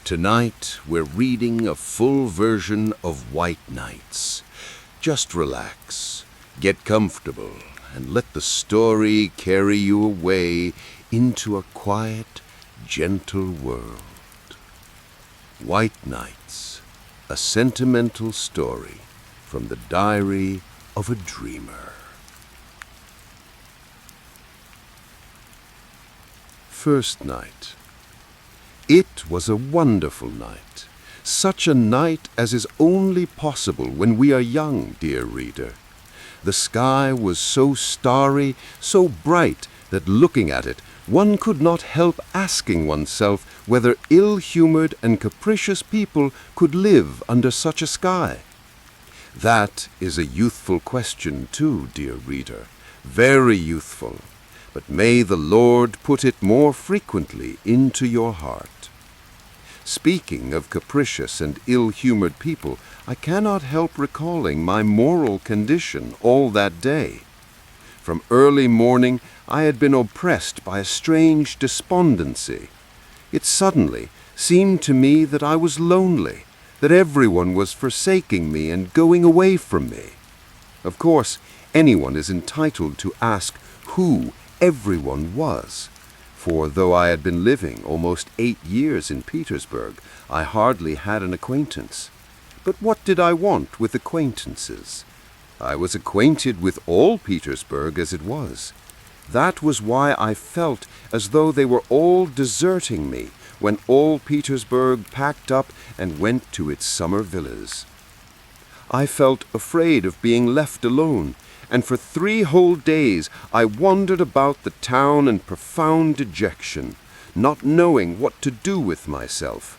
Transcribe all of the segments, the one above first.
Tonight, we're reading a full version of Whitenights. Just relax, get comfortable, and let the story carry you away into a quiet, gentle world. Whitenights, a sentimental story from the diary of a dreamer. First night. It was a wonderful night, such a night as is only possible when we are young, dear reader. The sky was so starry, so bright, that looking at it, one could not help asking oneself whether ill-humored and capricious people could live under such a sky. That is a youthful question too, dear reader, very youthful, but may the Lord put it more frequently into your heart. Speaking of capricious and ill-humored people, I cannot help recalling my moral condition all that day. From early morning I had been oppressed by a strange despondency. It suddenly seemed to me that I was lonely, that everyone was forsaking me and going away from me. Of course, anyone is entitled to ask who everyone was. For though I had been living almost 8 years in Petersburg, I hardly had an acquaintance. But what did I want with acquaintances? I was acquainted with all Petersburg as it was. That was why I felt as though they were all deserting me when all Petersburg packed up and went to its summer villas. I felt afraid of being left alone, and for 3 whole days I wandered about the town in profound dejection, not knowing what to do with myself.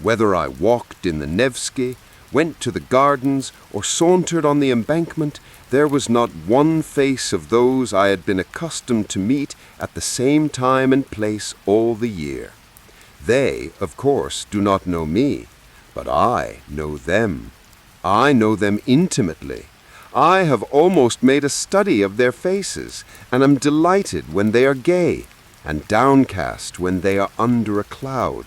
Whether I walked in the Nevsky, went to the gardens, or sauntered on the embankment, there was not one face of those I had been accustomed to meet at the same time and place all the year. They, of course, do not know me, but I know them. I know them intimately. I have almost made a study of their faces, and am delighted when they are gay, and downcast when they are under a cloud.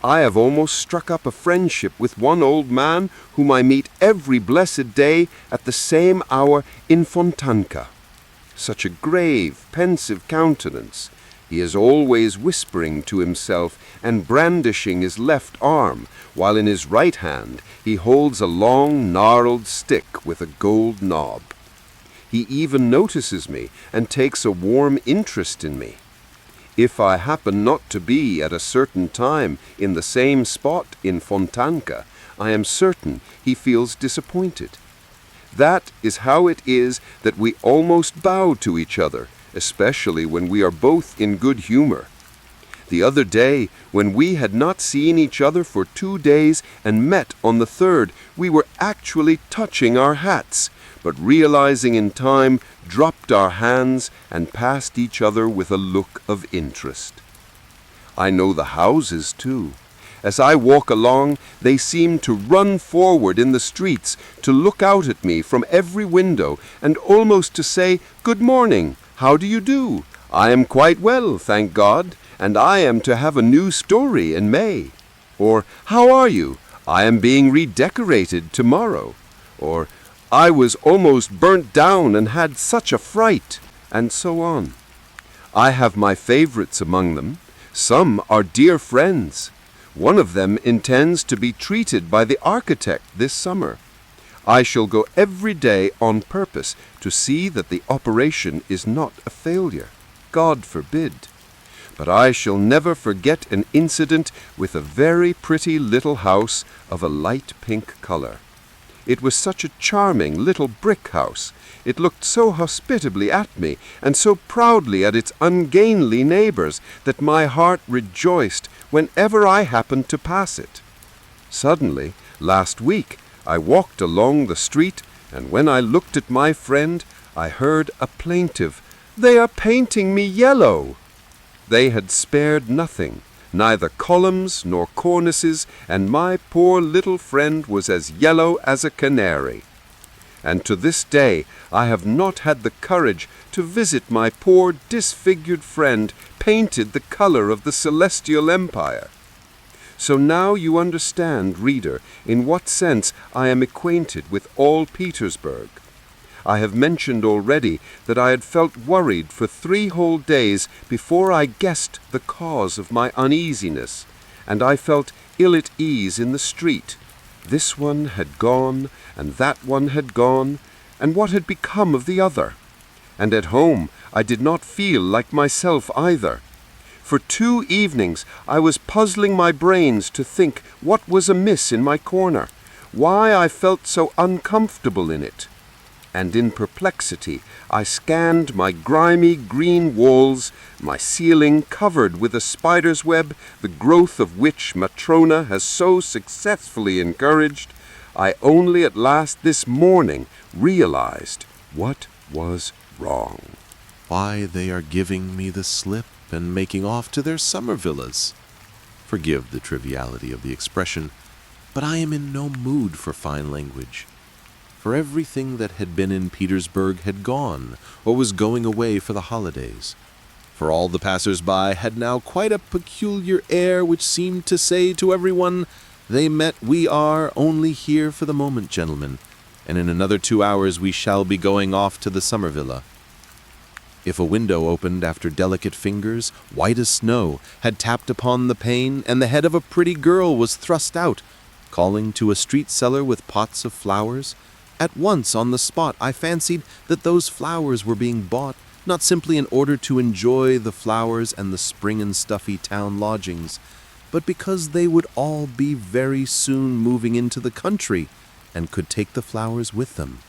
I have almost struck up a friendship with one old man whom I meet every blessed day at the same hour in Fontanka. Such a grave, pensive countenance. He is always whispering to himself and brandishing his left arm, while in his right hand he holds a long, gnarled stick with a gold knob. He even notices me and takes a warm interest in me. If I happen not to be at a certain time in the same spot in Fontanka, I am certain he feels disappointed. That is how it is that we almost bow to each other, especially when we are both in good humor. The other day, when we had not seen each other for 2 days and met on the 3rd, we were actually touching our hats, but realizing in time, dropped our hands and passed each other with a look of interest. I know the houses, too. As I walk along, they seem to run forward in the streets, to look out at me from every window, and almost to say, "Good morning, how do you do? I am quite well, thank God, and I am to have a new story in May." Or, "How are you? I am being redecorated tomorrow." Or, "I was almost burnt down and had such a fright," and so on. I have my favorites among them. Some are dear friends. One of them intends to be treated by the architect this summer. I shall go every day on purpose to see that the operation is not a failure. God forbid. But I shall never forget an incident with a very pretty little house of a light pink color. It was such a charming little brick house. It looked so hospitably at me, and so proudly at its ungainly neighbors, that my heart rejoiced whenever I happened to pass it. Suddenly, last week, I walked along the street, and when I looked at my friend, I heard a plaintive, "They are painting me yellow." They had spared nothing, neither columns nor cornices, and my poor little friend was as yellow as a canary. And to this day I have not had the courage to visit my poor disfigured friend, painted the color of the celestial empire. So now you understand, reader, in what sense I am acquainted with all Petersburg. I have mentioned already that I had felt worried for 3 whole days before I guessed the cause of my uneasiness, and I felt ill at ease in the street. This one had gone, and that one had gone, and what had become of the other? And at home I did not feel like myself either. For 2 evenings I was puzzling my brains to think what was amiss in my corner, why I felt so uncomfortable in it. And in perplexity I scanned my grimy green walls, my ceiling covered with a spider's web, the growth of which Matrona has so successfully encouraged. I only at last this morning realized what was wrong. Why they are giving me the slip and making off to their summer villas. Forgive the triviality of the expression, but I am in no mood for fine language. For everything that had been in Petersburg had gone, or was going away for the holidays. For all the passers-by had now quite a peculiar air which seemed to say to everyone, "They met we are only here for the moment, gentlemen, and in another 2 hours we shall be going off to the summer villa." If a window opened after delicate fingers, white as snow, had tapped upon the pane, and the head of a pretty girl was thrust out, calling to a street seller with pots of flowers, at once on the spot I fancied that those flowers were being bought, not simply in order to enjoy the flowers and the spring and stuffy town lodgings, but because they would all be very soon moving into the country, and could take the flowers with them.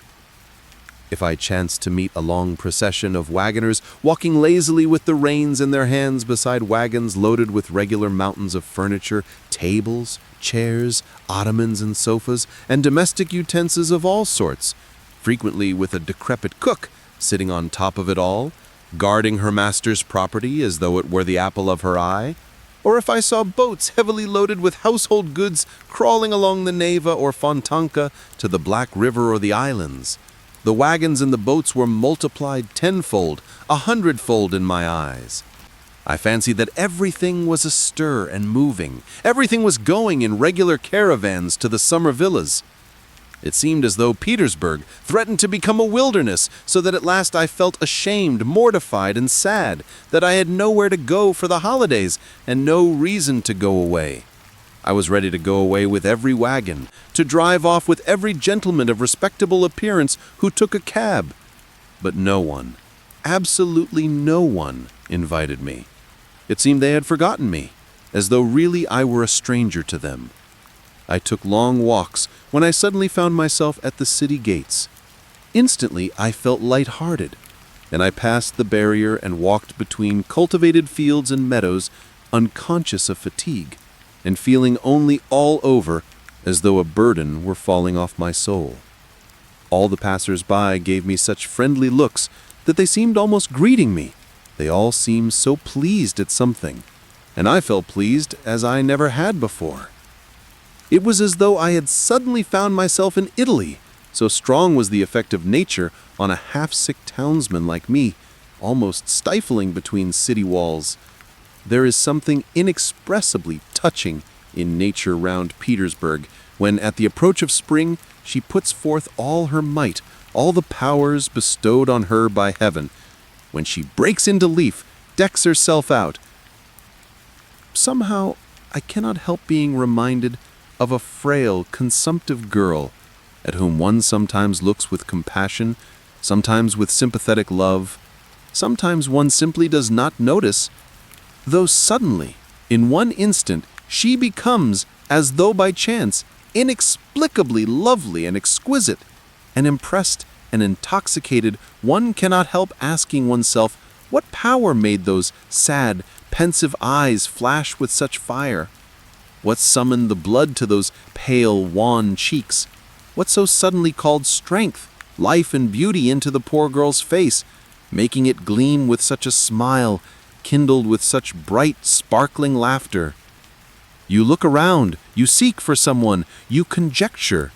If I chanced to meet a long procession of wagoners walking lazily with the reins in their hands beside wagons loaded with regular mountains of furniture, tables, chairs, ottomans and sofas, and domestic utensils of all sorts, frequently with a decrepit cook sitting on top of it all, guarding her master's property as though it were the apple of her eye, or if I saw boats heavily loaded with household goods crawling along the Neva or Fontanka to the Black River or the islands, the wagons and the boats were multiplied 10-fold, 100-fold in my eyes. I fancied that everything was astir and moving. Everything was going in regular caravans to the summer villas. It seemed as though Petersburg threatened to become a wilderness, so that at last I felt ashamed, mortified, and sad that I had nowhere to go for the holidays and no reason to go away. I was ready to go away with every wagon, to drive off with every gentleman of respectable appearance who took a cab. But no one, absolutely no one, invited me. It seemed they had forgotten me, as though really I were a stranger to them. I took long walks when I suddenly found myself at the city gates. Instantly I felt light-hearted, and I passed the barrier and walked between cultivated fields and meadows, unconscious of fatigue, and feeling only all over as though a burden were falling off my soul. All the passers-by gave me such friendly looks that they seemed almost greeting me. They all seemed so pleased at something, and I felt pleased as I never had before. It was as though I had suddenly found myself in Italy, so strong was the effect of nature on a half-sick townsman like me, almost stifling between city walls. There is something inexpressibly touching in nature round Petersburg when, at the approach of spring, she puts forth all her might, all the powers bestowed on her by heaven. When she breaks into leaf, decks herself out. Somehow, I cannot help being reminded of a frail, consumptive girl, at whom one sometimes looks with compassion, sometimes with sympathetic love, sometimes one simply does not notice, though suddenly, in one instant, she becomes, as though by chance, inexplicably lovely and exquisite, and impressed and intoxicated, one cannot help asking oneself what power made those sad, pensive eyes flash with such fire? What summoned the blood to those pale, wan cheeks? What so suddenly called strength, life, and beauty into the poor girl's face, making it gleam with such a smile, kindled with such bright, sparkling laughter? You look around, you seek for someone, you conjecture.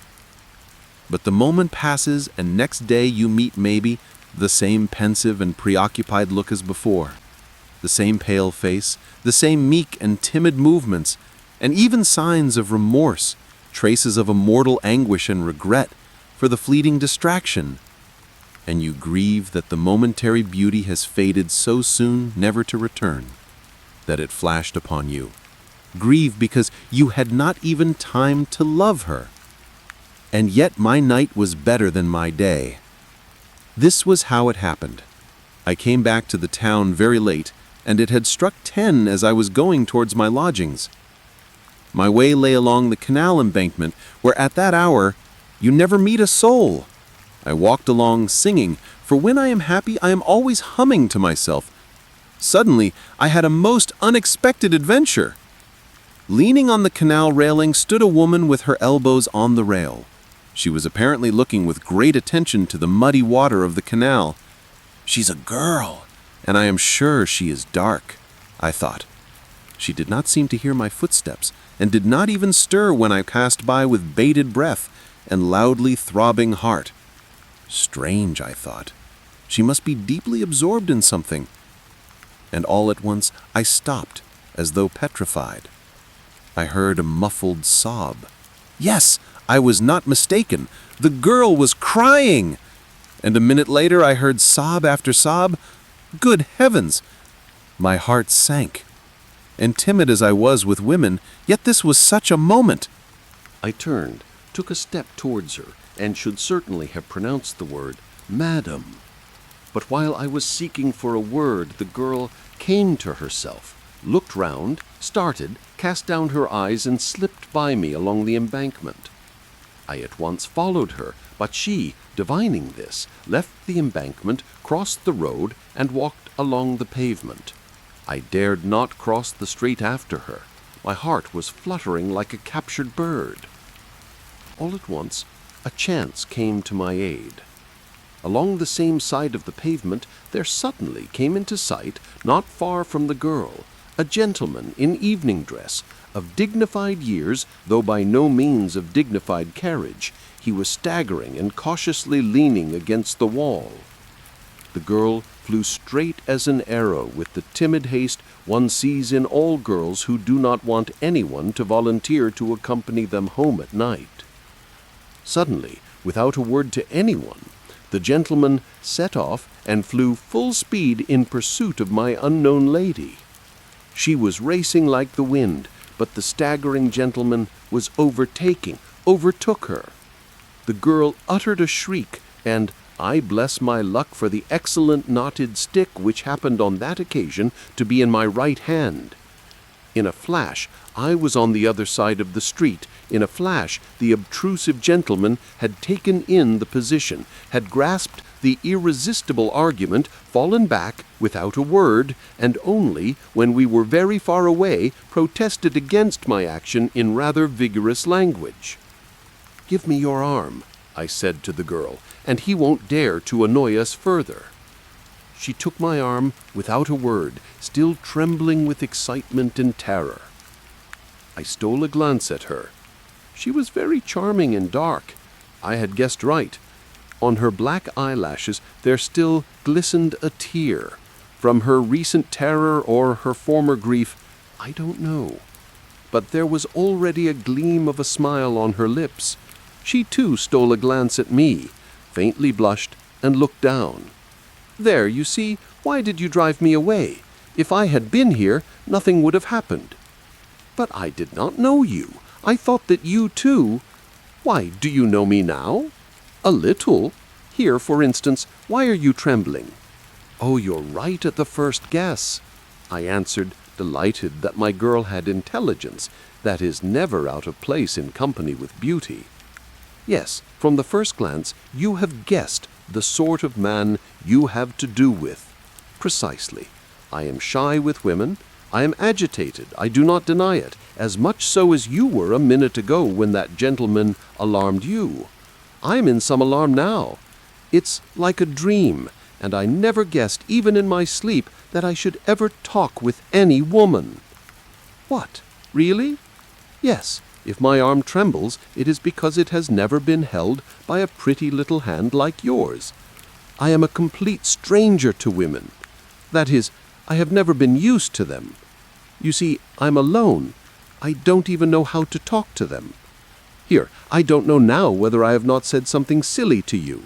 But the moment passes, and next day you meet maybe the same pensive and preoccupied look as before, the same pale face, the same meek and timid movements, and even signs of remorse, traces of a mortal anguish and regret for the fleeting distraction. And you grieve that the momentary beauty has faded so soon never to return, that it flashed upon you. Grieve because you had not even time to love her. And yet my night was better than my day. This was how it happened. I came back to the town very late, and it had struck 10 as I was going towards my lodgings. My way lay along the canal embankment, where at that hour you never meet a soul. I walked along singing, for when I am happy I am always humming to myself. Suddenly I had a most unexpected adventure. Leaning on the canal railing stood a woman with her elbows on the rail. She was apparently looking with great attention to the muddy water of the canal. She's a girl, and I am sure she is dark, I thought. She did not seem to hear my footsteps, and did not even stir when I passed by with bated breath and loudly throbbing heart. Strange, I thought. She must be deeply absorbed in something. And all at once I stopped, as though petrified. I heard a muffled sob. Yes, I was not mistaken. The girl was crying. And a minute later I heard sob after sob. Good heavens! My heart sank. And timid as I was with women, yet this was such a moment. I turned, took a step towards her, and should certainly have pronounced the word, "Madam." But while I was seeking for a word, the girl came to herself, looked round, started, cast down her eyes, and slipped by me along the embankment. I at once followed her, but she, divining this, left the embankment, crossed the road, and walked along the pavement. I dared not cross the street after her. My heart was fluttering like a captured bird. All at once, a chance came to my aid. Along the same side of the pavement, there suddenly came into sight, not far from the girl, a gentleman in evening dress, of dignified years, though by no means of dignified carriage. He was staggering and cautiously leaning against the wall. The girl flew straight as an arrow with the timid haste one sees in all girls who do not want anyone to volunteer to accompany them home at night. Suddenly, without a word to anyone, the gentleman set off and flew full speed in pursuit of my unknown lady. She was racing like the wind, but the staggering gentleman was overtook her. The girl uttered a shriek, and I bless my luck for the excellent knotted stick which happened on that occasion to be in my right hand. In a flash, I was on the other side of the street. In a flash, the obtrusive gentleman had taken in the position, had grasped the irresistible argument, fallen back without a word, and only, when we were very far away, protested against my action in rather vigorous language. "Give me your arm," I said to the girl, "and he won't dare to annoy us further." She took my arm without a word, still trembling with excitement and terror. I stole a glance at her. She was very charming and dark. I had guessed right. On her black eyelashes there still glistened a tear. From her recent terror or her former grief, I don't know. But there was already a gleam of a smile on her lips. She too stole a glance at me, faintly blushed, and looked down. "There, you see, why did you drive me away? If I had been here, nothing would have happened." "But I did not know you. I thought that you too—" "Why, do you know me now?" "A little. Here, for instance, why are you trembling?" "Oh, you're right at the first guess," I answered, delighted that my girl had intelligence that is never out of place in company with beauty. "Yes, from the first glance, you have guessed the sort of man you have to do with. Precisely. I am shy with women. I am agitated, I do not deny it, as much so as you were a minute ago when that gentleman alarmed you. I'm in some alarm now. It's like a dream, and I never guessed, even in my sleep, that I should ever talk with any woman." "What, really?" "Yes. If my arm trembles, it is because it has never been held by a pretty little hand like yours. I am a complete stranger to women. That is, I have never been used to them. You see, I'm alone. I don't even know how to talk to them. Here, I don't know now whether I have not said something silly to you.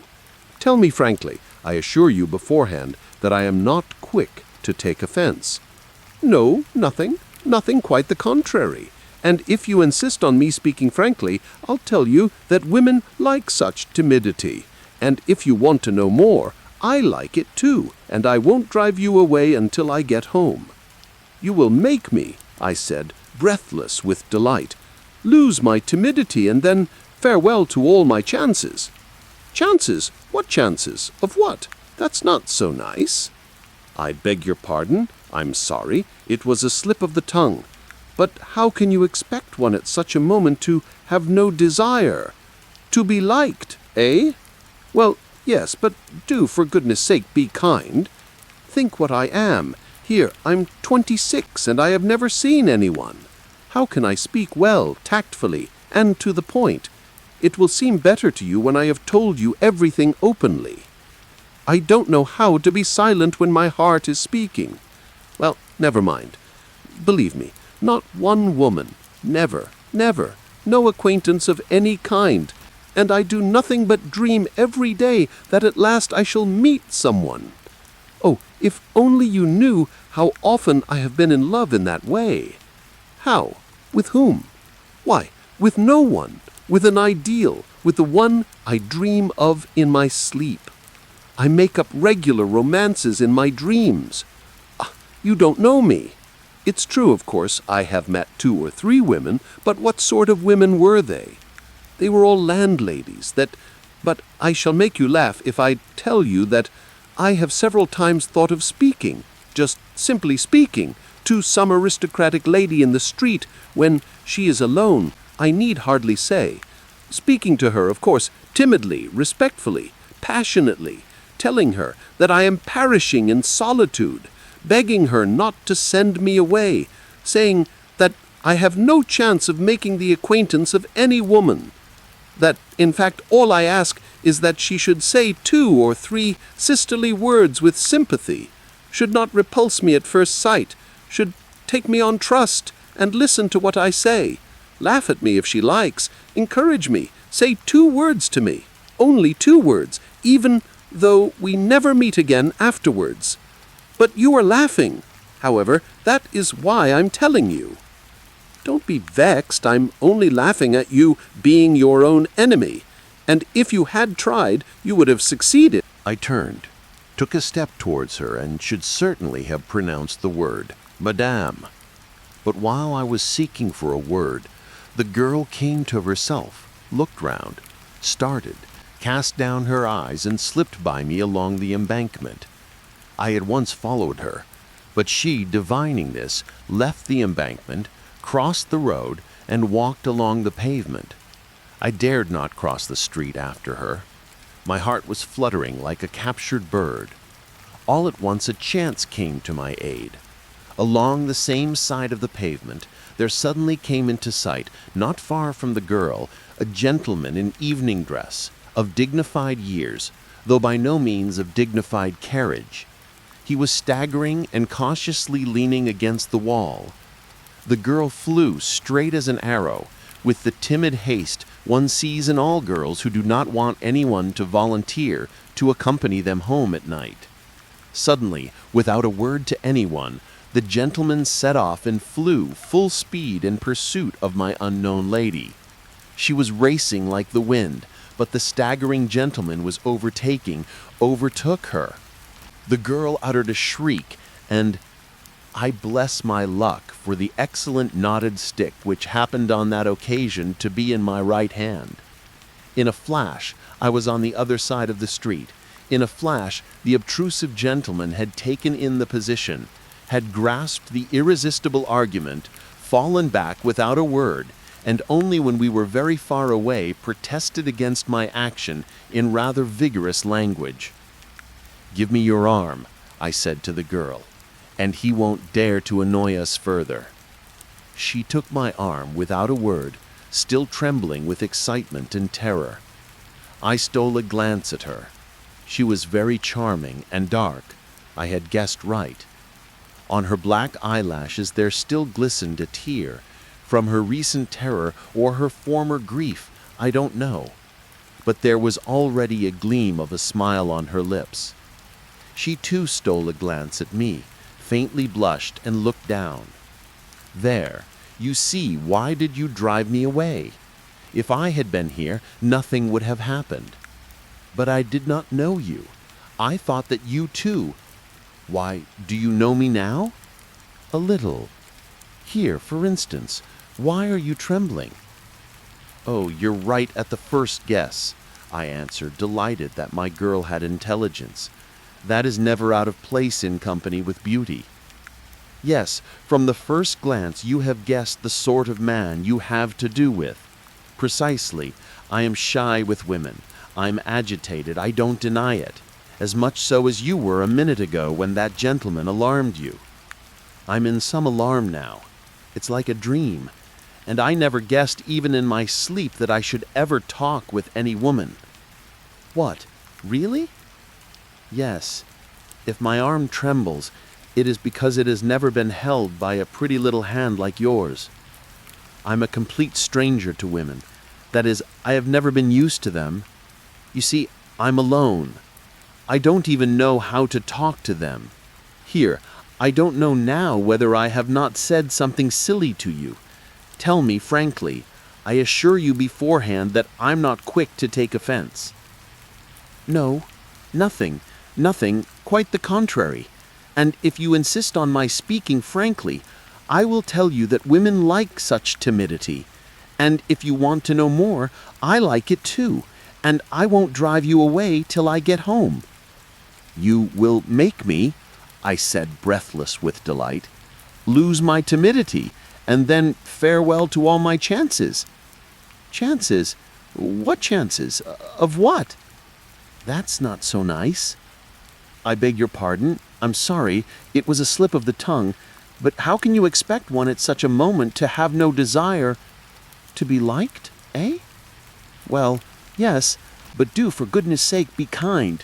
Tell me frankly, I assure you beforehand that I am not quick to take offense. No, nothing quite the contrary. And if you insist on me speaking frankly, I'll tell you that women like such timidity. And if you want to know more, I like it too, and I won't drive you away until I get home. You will make me, I said, breathless with delight, lose my timidity, and then farewell to all my chances. Chances? What chances? Of what? That's not so nice. I beg your pardon. I'm sorry. It was a slip of the tongue. But how can you expect one at such a moment to have no desire? To be liked, eh? Well, yes, but do, for goodness sake, be kind. Think what I am. Here, I'm 26, and I have never seen anyone. How can I speak well, tactfully, and to the point? It will seem better to you when I have told you everything openly. I don't know how to be silent when my heart is speaking. Well, never mind. Believe me, not one woman, never, no acquaintance of any kind, and I do nothing but dream every day that at last I shall meet someone. Oh, if only you knew how often I have been in love in that way. How? With whom? Why, with no one, with an ideal, with the one I dream of in my sleep. I make up regular romances in my dreams. You don't know me. It's true, of course, I have met 2 or 3 women, but what sort of women were they? They were all landladies, but I shall make you laugh if I tell you that I have several times thought of speaking, just simply speaking, to some aristocratic lady in the street when she is alone, I need hardly say. Speaking to her, of course, timidly, respectfully, passionately, telling her that I am perishing in solitude, begging her not to send me away, saying that I have no chance of making the acquaintance of any woman, that, in fact, all I ask is that she should say 2 or 3 sisterly words with sympathy, should not repulse me at first sight, should take me on trust and listen to what I say, laugh at me if she likes, encourage me, say 2 words to me, only 2 words, even though we never meet again afterwards. But you are laughing. However, that is why I'm telling you. Don't be vexed. I'm only laughing at you being your own enemy. And if you had tried, you would have succeeded. I turned, took a step towards her, and should certainly have pronounced the word, Madame. But while I was seeking for a word, the girl came to herself, looked round, started, cast down her eyes, and slipped by me along the embankment. I at once followed her, but she, divining this, left the embankment, crossed the road, and walked along the pavement. I dared not cross the street after her. My heart was fluttering like a captured bird. All at once a chance came to my aid. Along the same side of the pavement, there suddenly came into sight, not far from the girl, a gentleman in evening dress, of dignified years, though by no means of dignified carriage. He was staggering and cautiously leaning against the wall. The girl flew straight as an arrow, with the timid haste one sees in all girls who do not want anyone to volunteer to accompany them home at night. Suddenly, without a word to anyone, the gentleman set off and flew full speed in pursuit of my unknown lady. She was racing like the wind, but the staggering gentleman was overtook her. The girl uttered a shriek, and I bless my luck for the excellent knotted stick which happened on that occasion to be in my right hand. In a flash, I was on the other side of the street. In a flash, the obtrusive gentleman had taken in the position, had grasped the irresistible argument, fallen back without a word, and only when we were very far away protested against my action in rather vigorous language. "Give me your arm," I said to the girl, "and he won't dare to annoy us further." She took my arm without a word, still trembling with excitement and terror. I stole a glance at her. She was very charming and dark. I had guessed right. On her black eyelashes there still glistened a tear, From her recent terror or her former grief, I don't know. But there was already a gleam of a smile on her lips. She too stole a glance at me, faintly blushed, and looked down. There, you see, why did you drive me away? If I had been here, nothing would have happened. But I did not know you. I thought that you too. Why, do you know me now? A little. Here, for instance, why are you trembling? Oh, you're right at the first guess, I answered, delighted that my girl had intelligence. That is never out of place in company with beauty. Yes, from the first glance you have guessed the sort of man you have to do with. Precisely. I am shy with women. I'm agitated, I don't deny it. As much so as you were a minute ago when that gentleman alarmed you. I'm in some alarm now. It's like a dream. And I never guessed even in my sleep that I should ever talk with any woman. What, really? Yes. If my arm trembles, it is because it has never been held by a pretty little hand like yours. I'm a complete stranger to women. That is, I have never been used to them. You see, I'm alone. I don't even know how to talk to them. Here, I don't know now whether I have not said something silly to you. Tell me frankly. I assure you beforehand that I'm not quick to take offense. No, nothing, quite the contrary. And if you insist on my speaking frankly, I will tell you that women like such timidity. And if you want to know more, I like it too, and I won't drive you away till I get home. You will make me, I said, breathless with delight, lose my timidity, and then farewell to all my chances. Chances? What chances? Of what? That's not so nice. I beg your pardon. I'm sorry. It was a slip of the tongue. But how can you expect one at such a moment to have no desire to be liked, eh? Well, yes, but do, for goodness sake, be kind.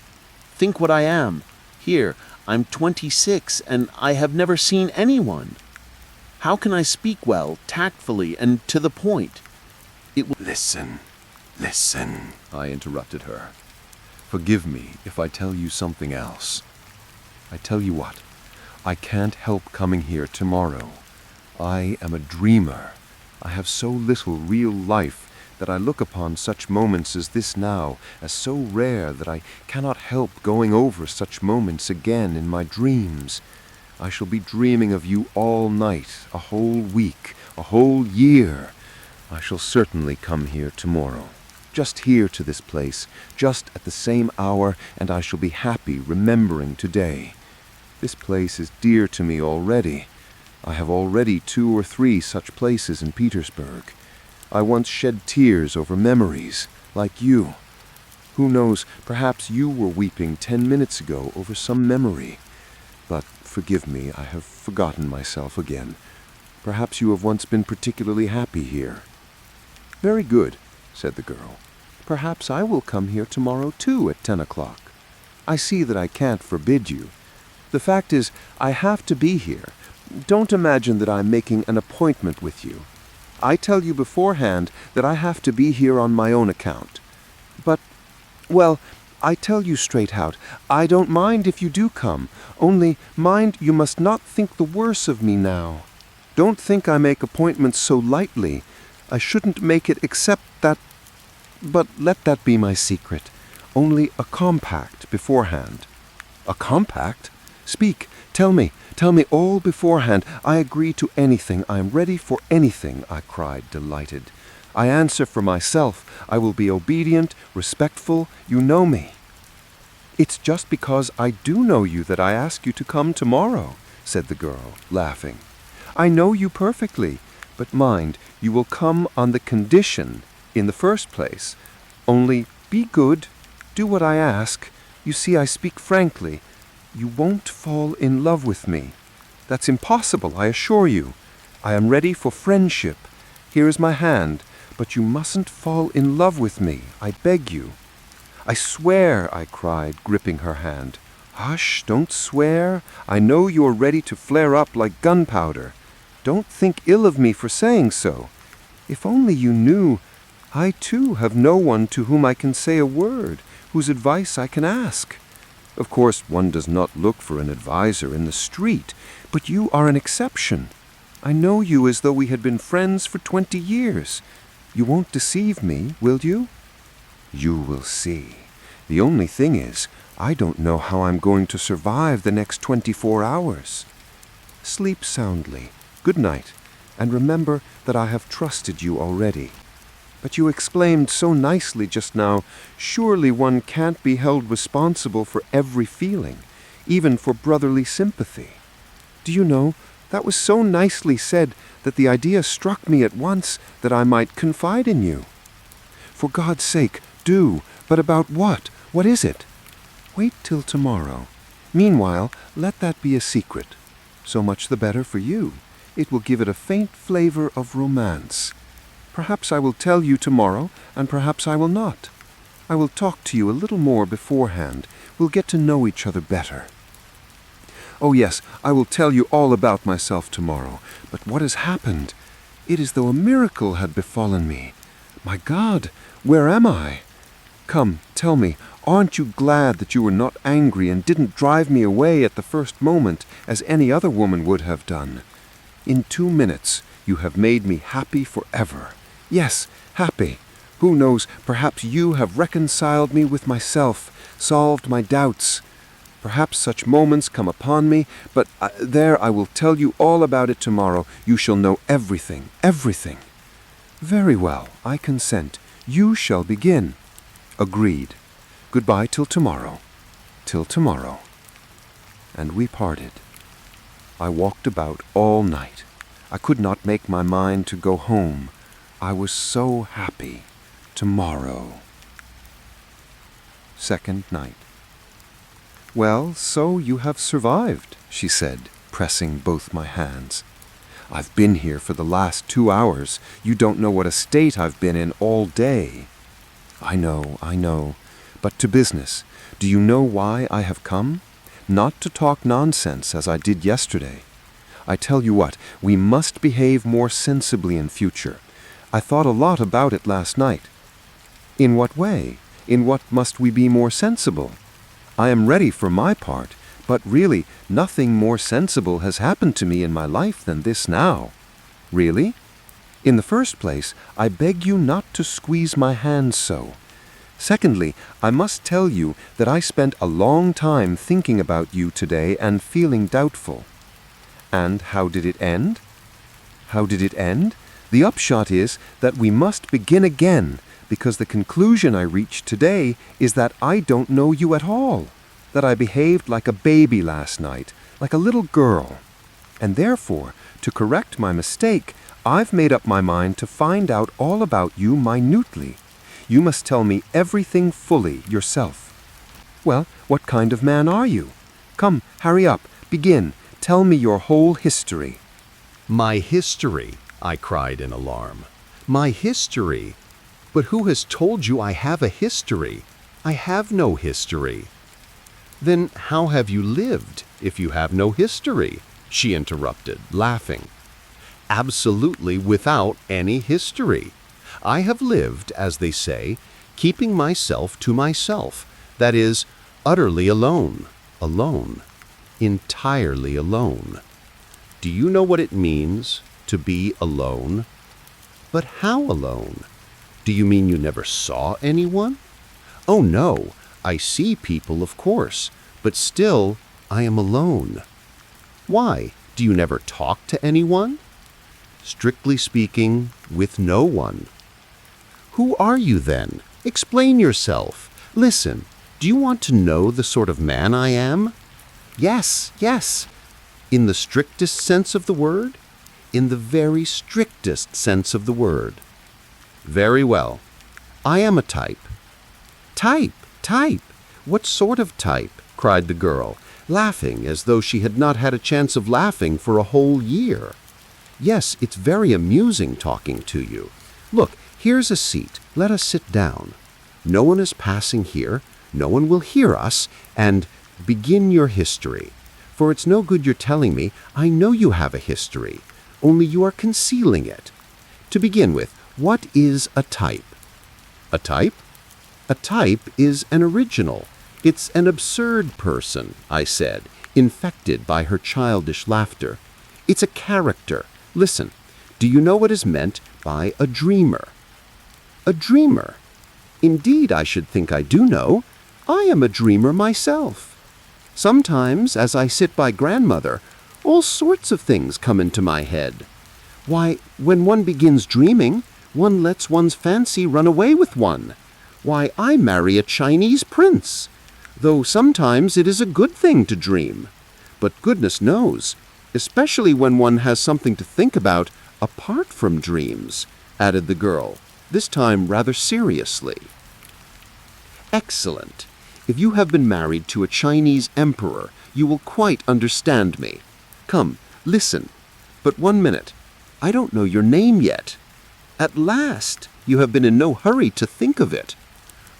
Think what I am. Here, I'm 26, and I have never seen anyone. How can I speak well, tactfully, and to the point? Listen, I interrupted her. Forgive me if I tell you something else. I tell you what, I can't help coming here tomorrow. I am a dreamer. I have so little real life that I look upon such moments as this now as so rare that I cannot help going over such moments again in my dreams. I shall be dreaming of you all night, a whole week, a whole year. I shall certainly come here tomorrow. Just here to this place, just at the same hour, and I shall be happy remembering today. This place is dear to me already. I have already 2 or 3 such places in Petersburg. I once shed tears over memories, like you. Who knows, perhaps you were weeping 10 minutes ago over some memory. But forgive me, I have forgotten myself again. Perhaps you have once been particularly happy here. Very good, said the girl. Perhaps I will come here tomorrow too at 10 o'clock. I see that I can't forbid you. The fact is, I have to be here. Don't imagine that I'm making an appointment with you. I tell you beforehand that I have to be here on my own account. But, well, I tell you straight out, I don't mind if you do come. Only, mind, you must not think the worse of me now. Don't think I make appointments so lightly. I shouldn't make it except that... But let that be my secret. Only a compact beforehand. A compact? Speak, tell me all beforehand. I agree to anything. I am ready for anything, I cried, delighted. I answer for myself. I will be obedient, respectful. You know me. It's just because I do know you that I ask you to come tomorrow, said the girl, laughing. I know you perfectly, but mind, you will come on the condition, in the first place. Only be good, do what I ask. You see, I speak frankly. You won't fall in love with me. That's impossible, I assure you. I am ready for friendship. Here is my hand, but you mustn't fall in love with me, I beg you. I swear, I cried, gripping her hand. Hush, don't swear. I know you are ready to flare up like gunpowder. Don't think ill of me for saying so. If only you knew, I too have no one to whom I can say a word, whose advice I can ask. Of course, one does not look for an adviser in the street, but you are an exception. I know you as though we had been friends for 20 years. You won't deceive me, will you? You will see. The only thing is, I don't know how I'm going to survive the next 24 hours. Sleep soundly. Good night, and remember that I have trusted you already. But you exclaimed so nicely just now, surely one can't be held responsible for every feeling, even for brotherly sympathy. Do you know, that was so nicely said that the idea struck me at once that I might confide in you. For God's sake, do, but about what? What is it? Wait till tomorrow. Meanwhile, let that be a secret. So much the better for you. It will give it a faint flavor of romance. Perhaps I will tell you tomorrow, and perhaps I will not. I will talk to you a little more beforehand. We'll get to know each other better. Oh yes, I will tell you all about myself tomorrow. But what has happened? It is as though a miracle had befallen me. My God, where am I? Come, tell me, aren't you glad that you were not angry and didn't drive me away at the first moment, as any other woman would have done? In 2 minutes, you have made me happy forever. Yes, happy. Who knows, perhaps you have reconciled me with myself, solved my doubts. Perhaps such moments come upon me, but there, I will tell you all about it tomorrow. You shall know everything, everything. Very well, I consent. You shall begin. Agreed. Goodbye till tomorrow. Till tomorrow. And we parted. I walked about all night. I could not make my mind to go home. I was so happy. Tomorrow. Second night. Well, so you have survived, she said, pressing both my hands. I've been here for the last 2 hours. You don't know what a state I've been in all day. I know. But to business. Do you know why I have come? Not to talk nonsense as I did yesterday. I tell you what, we must behave more sensibly in future. I thought a lot about it last night. In what way? In what must we be more sensible? I am ready for my part, but really nothing more sensible has happened to me in my life than this now. Really? In the first place, I beg you not to squeeze my hand so. Secondly, I must tell you that I spent a long time thinking about you today and feeling doubtful. And how did it end? How did it end? The upshot is that we must begin again, because the conclusion I reached today is that I don't know you at all, that I behaved like a baby last night, like a little girl. And therefore, to correct my mistake, I've made up my mind to find out all about you minutely. You must tell me everything fully yourself. Well, what kind of man are you? Come, hurry up, begin. Tell me your whole history. My history, I cried in alarm. My history? But who has told you I have a history? I have no history. Then how have you lived if you have no history? She interrupted, laughing. Absolutely without any history. I have lived, as they say, keeping myself to myself, that is, utterly alone, entirely alone. Do you know what it means to be alone? But how alone? Do you mean you never saw anyone? Oh no, I see people, of course, but still I am alone. Why? Do you never talk to anyone? Strictly speaking, with no one. Who are you then? Explain yourself. Listen, do you want to know the sort of man I am? Yes. In the strictest sense of the word? In the very strictest sense of the word. Very well. I am a type. Type? What sort of type? Cried the girl, laughing as though she had not had a chance of laughing for a whole year. Yes, it's very amusing talking to you. Look, here's a seat. Let us sit down. No one is passing here. No one will hear us. And begin your history. For it's no good your telling me. I know you have a history. only you are concealing it. To begin with, what is a type? A type? A type is an original. It's an absurd person, I said, infected by her childish laughter. It's a character. Listen, do you know what is meant by a dreamer? A dreamer? Indeed, I should think I do know. I am a dreamer myself. Sometimes, as I sit by grandmother, all sorts of things come into my head. Why, when one begins dreaming, one lets one's fancy run away with one. Why, I marry a Chinese prince, though sometimes it is a good thing to dream. But goodness knows, especially when one has something to think about apart from dreams, added the girl, this time rather seriously. Excellent. If you have been married to a Chinese emperor, you will quite understand me. Come, listen. But 1 minute. I don't know your name yet. At last! You have been in no hurry to think of it.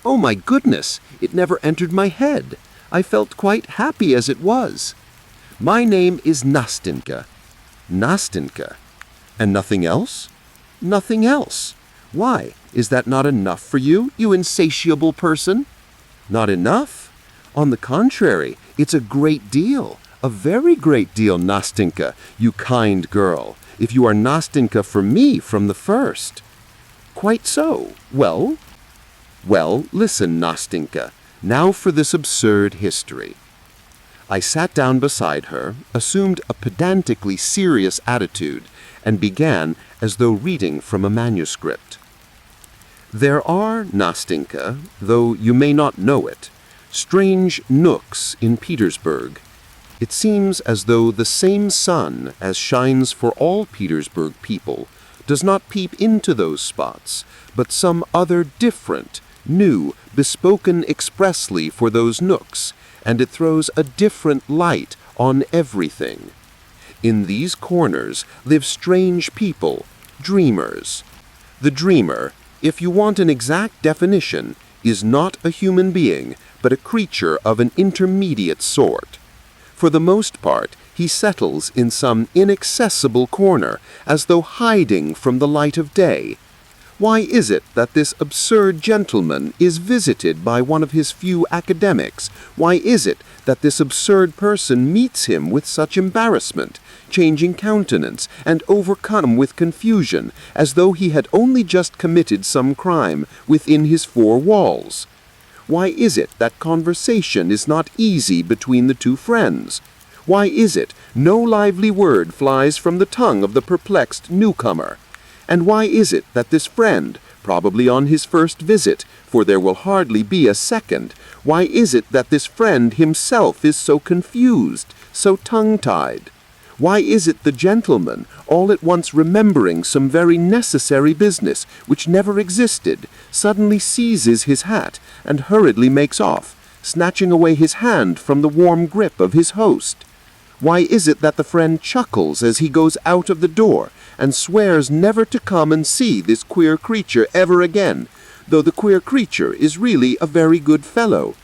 Oh my goodness! It never entered my head. I felt quite happy as it was. My name is Nastinka. Nastinka. And nothing else? Nothing else. Why, is that not enough for you, you insatiable person? Not enough? On the contrary, it's a great deal, a very great deal, Nastinka, you kind girl, if you are Nastinka for me from the first. Quite so. Well, listen, Nastinka, now for this absurd history. I sat down beside her, assumed a pedantically serious attitude, and began as though reading from a manuscript. There are, Nastinka, though you may not know it, strange nooks in Petersburg. It seems as though the same sun as shines for all Petersburg people does not peep into those spots, but some other different, new, bespoken expressly for those nooks, and it throws a different light on everything. In these corners live strange people, dreamers. The dreamer, if you want an exact definition, is not a human being, but a creature of an intermediate sort. For the most part, he settles in some inaccessible corner, as though hiding from the light of day. Why is it that this absurd gentleman is visited by one of his few academics? Why is it that this absurd person meets him with such embarrassment, changing countenance, and overcome with confusion, as though he had only just committed some crime within his four walls? Why is it that conversation is not easy between the two friends? Why is it no lively word flies from the tongue of the perplexed newcomer? And why is it that this friend, probably on his first visit, for there will hardly be a second, why is it that this friend himself is so confused, so tongue-tied? Why is it the gentleman, all at once remembering some very necessary business which never existed, suddenly seizes his hat and hurriedly makes off, snatching away his hand from the warm grip of his host? Why is it that the friend chuckles as he goes out of the door and swears never to come and see this queer creature ever again, though the queer creature is really a very good fellow,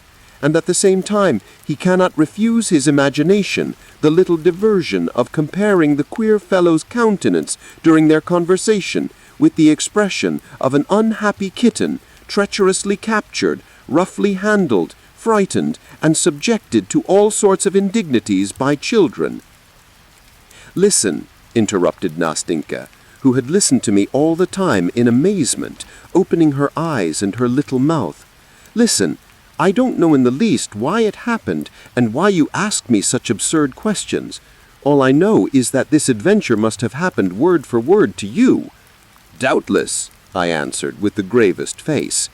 and at the same time he cannot refuse his imagination the little diversion of comparing the queer fellow's countenance during their conversation with the expression of an unhappy kitten, treacherously captured, roughly handled, frightened, and subjected to all sorts of indignities by children? Listen, interrupted Nastinka, who had listened to me all the time in amazement, opening her eyes and her little mouth. Listen, I don't know in the least why it happened and why you ask me such absurd questions. All I know is that this adventure must have happened word for word to you. Doubtless, I answered with the gravest face.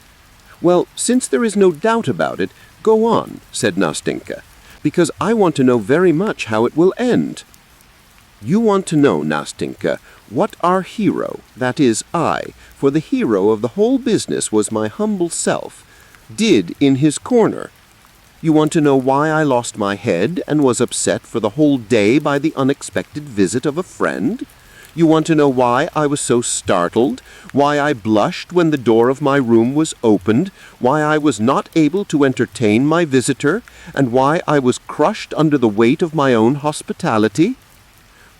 Well, since there is no doubt about it, go on, said Nastinka, because I want to know very much how it will end. You want to know, Nastinka, what our hero, that is I, for the hero of the whole business was my humble self, did in his corner. You want to know why I lost my head and was upset for the whole day by the unexpected visit of a friend? You want to know why I was so startled, why I blushed when the door of my room was opened, why I was not able to entertain my visitor, and why I was crushed under the weight of my own hospitality?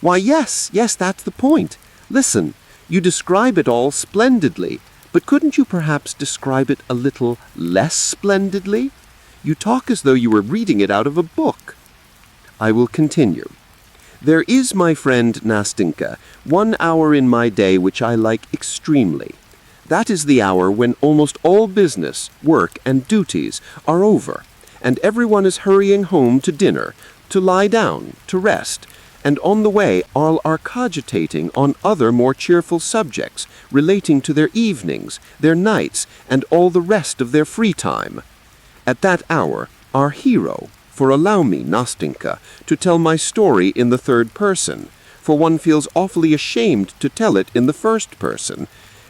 Why, yes, that's the point. Listen, you describe it all splendidly, but couldn't you perhaps describe it a little less splendidly? You talk as though you were reading it out of a book. I will continue. There is, my friend Nastinka, 1 hour in my day which I like extremely. That is the hour when almost all business, work, and duties are over, and everyone is hurrying home to dinner, to lie down, to rest, and on the way all are cogitating on other more cheerful subjects relating to their evenings, their nights, and all the rest of their free time. At that hour, our hero, for allow me, Nastinka, to tell my story in the third person, for one feels awfully ashamed to tell it in the first person,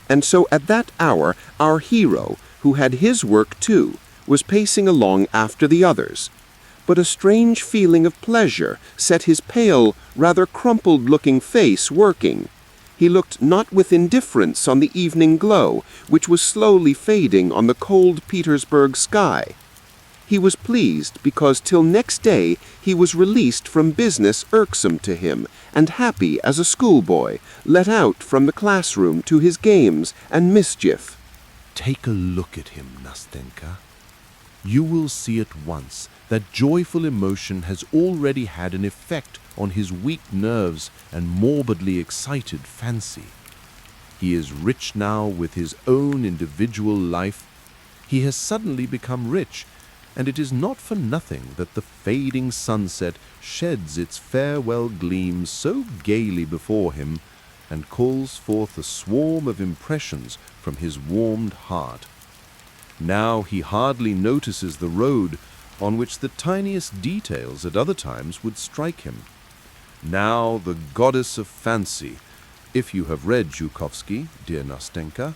and so at that hour our hero, who had his work too, was pacing along after the others. But a strange feeling of pleasure set his pale, rather crumpled-looking face working. He looked not with indifference on the evening glow, which was slowly fading on the cold Petersburg sky. He was pleased because till next day he was released from business irksome to him, and happy as a schoolboy, let out from the classroom to his games and mischief. Take a look at him, Nastenka. You will see at once that joyful emotion has already had an effect on his weak nerves and morbidly excited fancy. He is rich now with his own individual life. He has suddenly become rich, and it is not for nothing that the fading sunset sheds its farewell gleams so gaily before him and calls forth a swarm of impressions from his warmed heart. Now he hardly notices the road on which the tiniest details at other times would strike him. Now the goddess of fancy, if you have read Zhukovsky, dear Nastenka,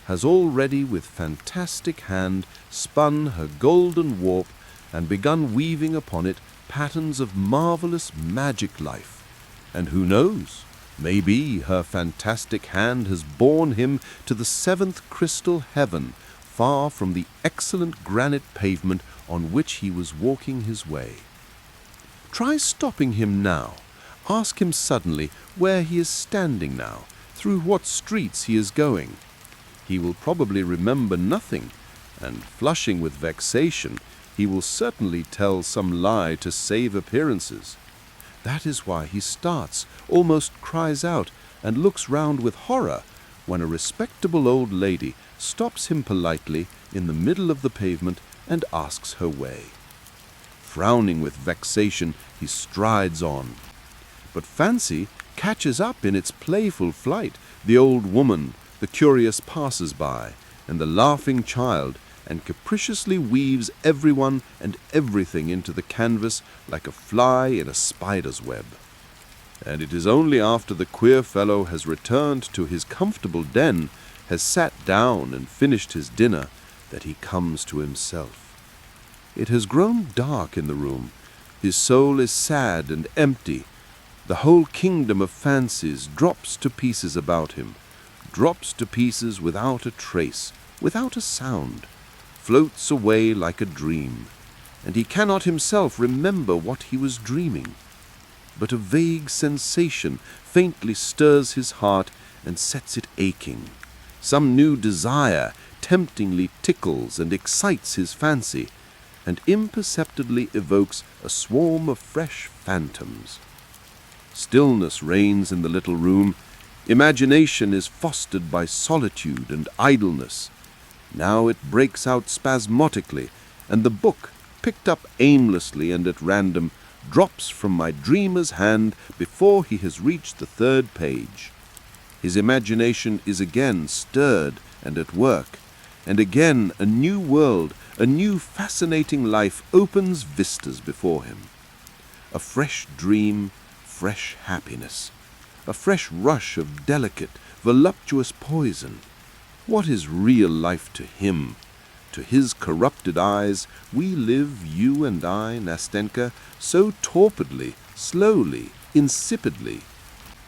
has already with fantastic hand spun her golden warp and begun weaving upon it patterns of marvelous magic life. And who knows, maybe her fantastic hand has borne him to the 7th crystal heaven, far from the excellent granite pavement on which he was walking his way. Try stopping him now. Ask him suddenly where he is standing now, through what streets he is going. He will probably remember nothing, and flushing with vexation, he will certainly tell some lie to save appearances. That is why he starts, almost cries out, and looks round with horror when a respectable old lady stops him politely in the middle of the pavement and asks her way. Frowning with vexation, he strides on. But fancy catches up in its playful flight the old woman, the curious passers-by, and the laughing child, and capriciously weaves everyone and everything into the canvas like a fly in a spider's web. And it is only after the queer fellow has returned to his comfortable den, has sat down and finished his dinner, that he comes to himself. It has grown dark in the room. His soul is sad and empty. The whole kingdom of fancies drops to pieces about him, drops to pieces without a trace, without a sound, floats away like a dream, and he cannot himself remember what he was dreaming. But a vague sensation faintly stirs his heart and sets it aching. Some new desire temptingly tickles and excites his fancy, and imperceptibly evokes a swarm of fresh phantoms. Stillness reigns in the little room. Imagination is fostered by solitude and idleness. Now it breaks out spasmodically, and the book, picked up aimlessly and at random, drops from my dreamer's hand before he has reached the 3rd page. His imagination is again stirred and at work, and again a new world, a new fascinating life opens vistas before him. A fresh dream, fresh happiness, a fresh rush of delicate, voluptuous poison. What is real life to him? To his corrupted eyes, we live, you and I, Nastenka, so torpidly, slowly, insipidly.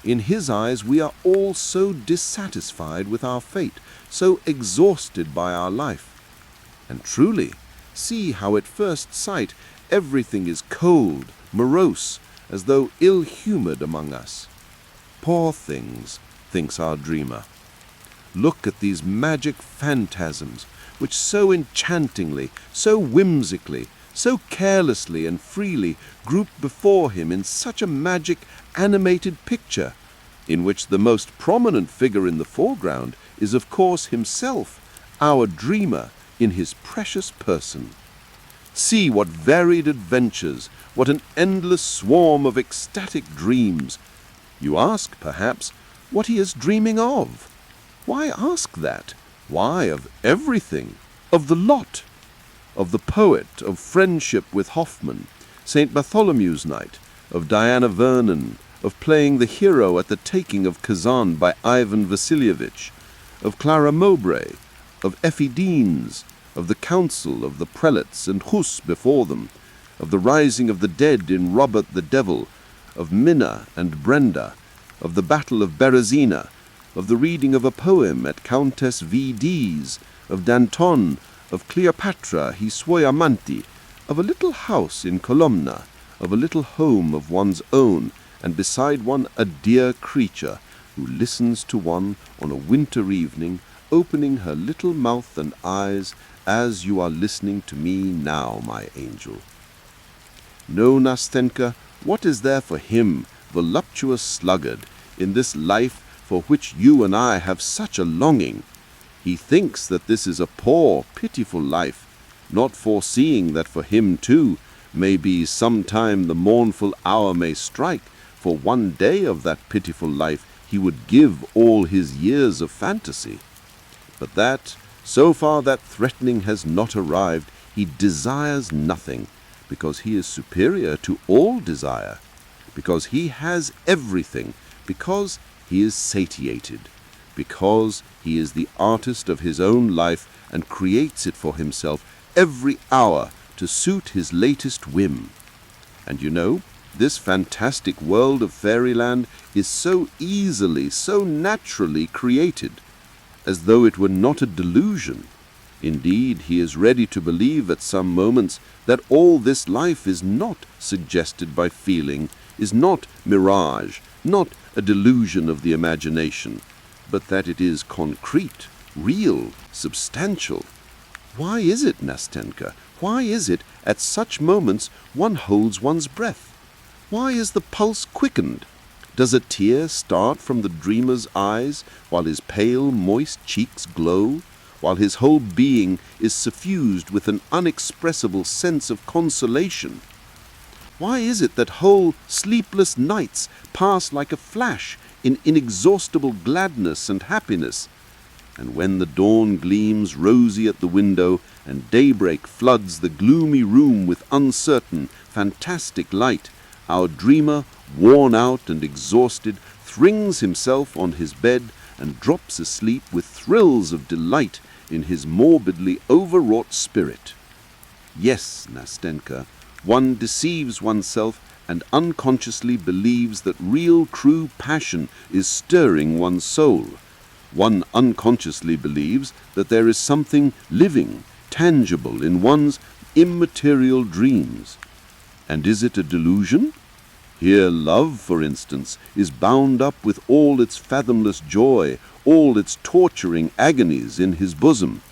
In his eyes we are all so dissatisfied with our fate, so exhausted by our life. And truly, see how at first sight everything is cold, morose, as though ill-humored among us. Poor things, thinks our dreamer. Look at these magic phantasms, which so enchantingly, so whimsically, so carelessly and freely group before him in such a magic animated picture, in which the most prominent figure in the foreground is of course himself, our dreamer, in his precious person. See what varied adventures, what an endless swarm of ecstatic dreams. You ask, perhaps, what he is dreaming of. Why ask that? Why, of everything, of the lot, of the poet, of friendship with Hoffmann, St. Bartholomew's Night, of Diana Vernon, of playing the hero at the taking of Kazan by Ivan Vassilievich, of Clara Mowbray, of Effie Deans, of the council of the prelates and Hus before them, of the rising of the dead in Robert the Devil, of Minna and Brenda, of the battle of Berezina, of the reading of a poem at Countess V. D's, of Danton, of Cleopatra I Suoi Amanti, of a little house in Columna, of a little home of one's own, and beside one a dear creature who listens to one on a winter evening, opening her little mouth and eyes as you are listening to me now, my angel. No, Nastenka, what is there for him, voluptuous sluggard, in this life for which you and I have such a longing? He thinks that this is a poor, pitiful life, not foreseeing that for him, too, maybe sometime the mournful hour may strike. For one day of that pitiful life he would give all his years of fantasy. But that, so far that threatening has not arrived, he desires nothing, because he is superior to all desire, because he has everything, because he is satiated, because he is the artist of his own life and creates it for himself every hour to suit his latest whim. And you know, this fantastic world of fairyland is so easily, so naturally created, as though it were not a delusion. Indeed, he is ready to believe at some moments that all this life is not suggested by feeling, is not mirage, not a delusion of the imagination, but that it is concrete, real, substantial. Why is it, Nastenka? Why is it at such moments one holds one's breath? Why is the pulse quickened? Does a tear start from the dreamer's eyes while his pale, moist cheeks glow, while his whole being is suffused with an unexpressible sense of consolation? Why is it that whole sleepless nights pass like a flash in inexhaustible gladness and happiness? And when the dawn gleams rosy at the window and daybreak floods the gloomy room with uncertain, fantastic light, our dreamer, worn out and exhausted, flings himself on his bed and drops asleep with thrills of delight in his morbidly overwrought spirit. Yes, Nastenka, one deceives oneself and unconsciously believes that real, true passion is stirring one's soul. One unconsciously believes that there is something living, tangible in one's immaterial dreams. And is it a delusion? Here love, for instance, is bound up with all its fathomless joy, all its torturing agonies in his bosom.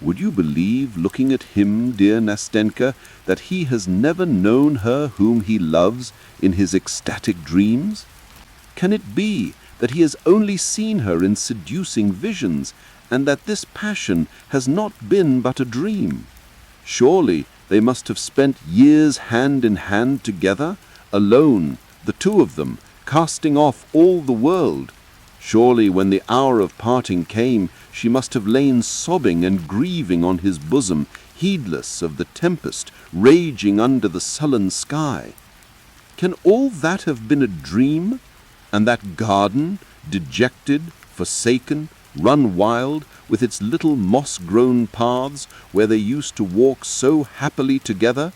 Would you believe, looking at him, dear Nastenka, that he has never known her whom he loves in his ecstatic dreams? Can it be that he has only seen her in seducing visions, and that this passion has not been but a dream? Surely they must have spent years hand in hand together, alone, the two of them, casting off all the world. Surely when the hour of parting came, she must have lain sobbing and grieving on his bosom, heedless of the tempest raging under the sullen sky. Can all that have been a dream? And that garden, dejected, forsaken, run wild, with its little moss-grown paths where they used to walk so happily together,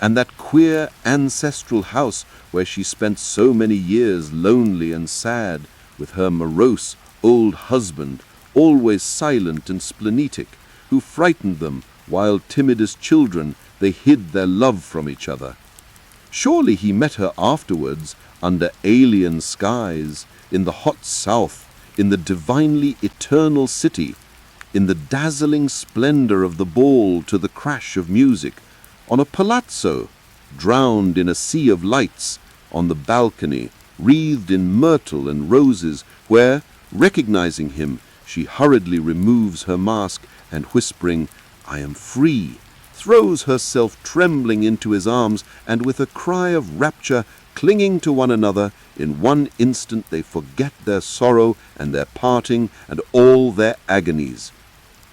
and that queer ancestral house where she spent so many years lonely and sad with her morose old husband, always silent and splenetic, who frightened them while, timid as children, they hid their love from each other. Surely he met her afterwards, under alien skies, in the hot south, in the divinely eternal city, in the dazzling splendor of the ball to the crash of music, on a palazzo, drowned in a sea of lights, on the balcony, wreathed in myrtle and roses, where, recognizing him, she hurriedly removes her mask and, whispering, "I am free," throws herself trembling into his arms, and with a cry of rapture, clinging to one another, in one instant they forget their sorrow and their parting and all their agonies.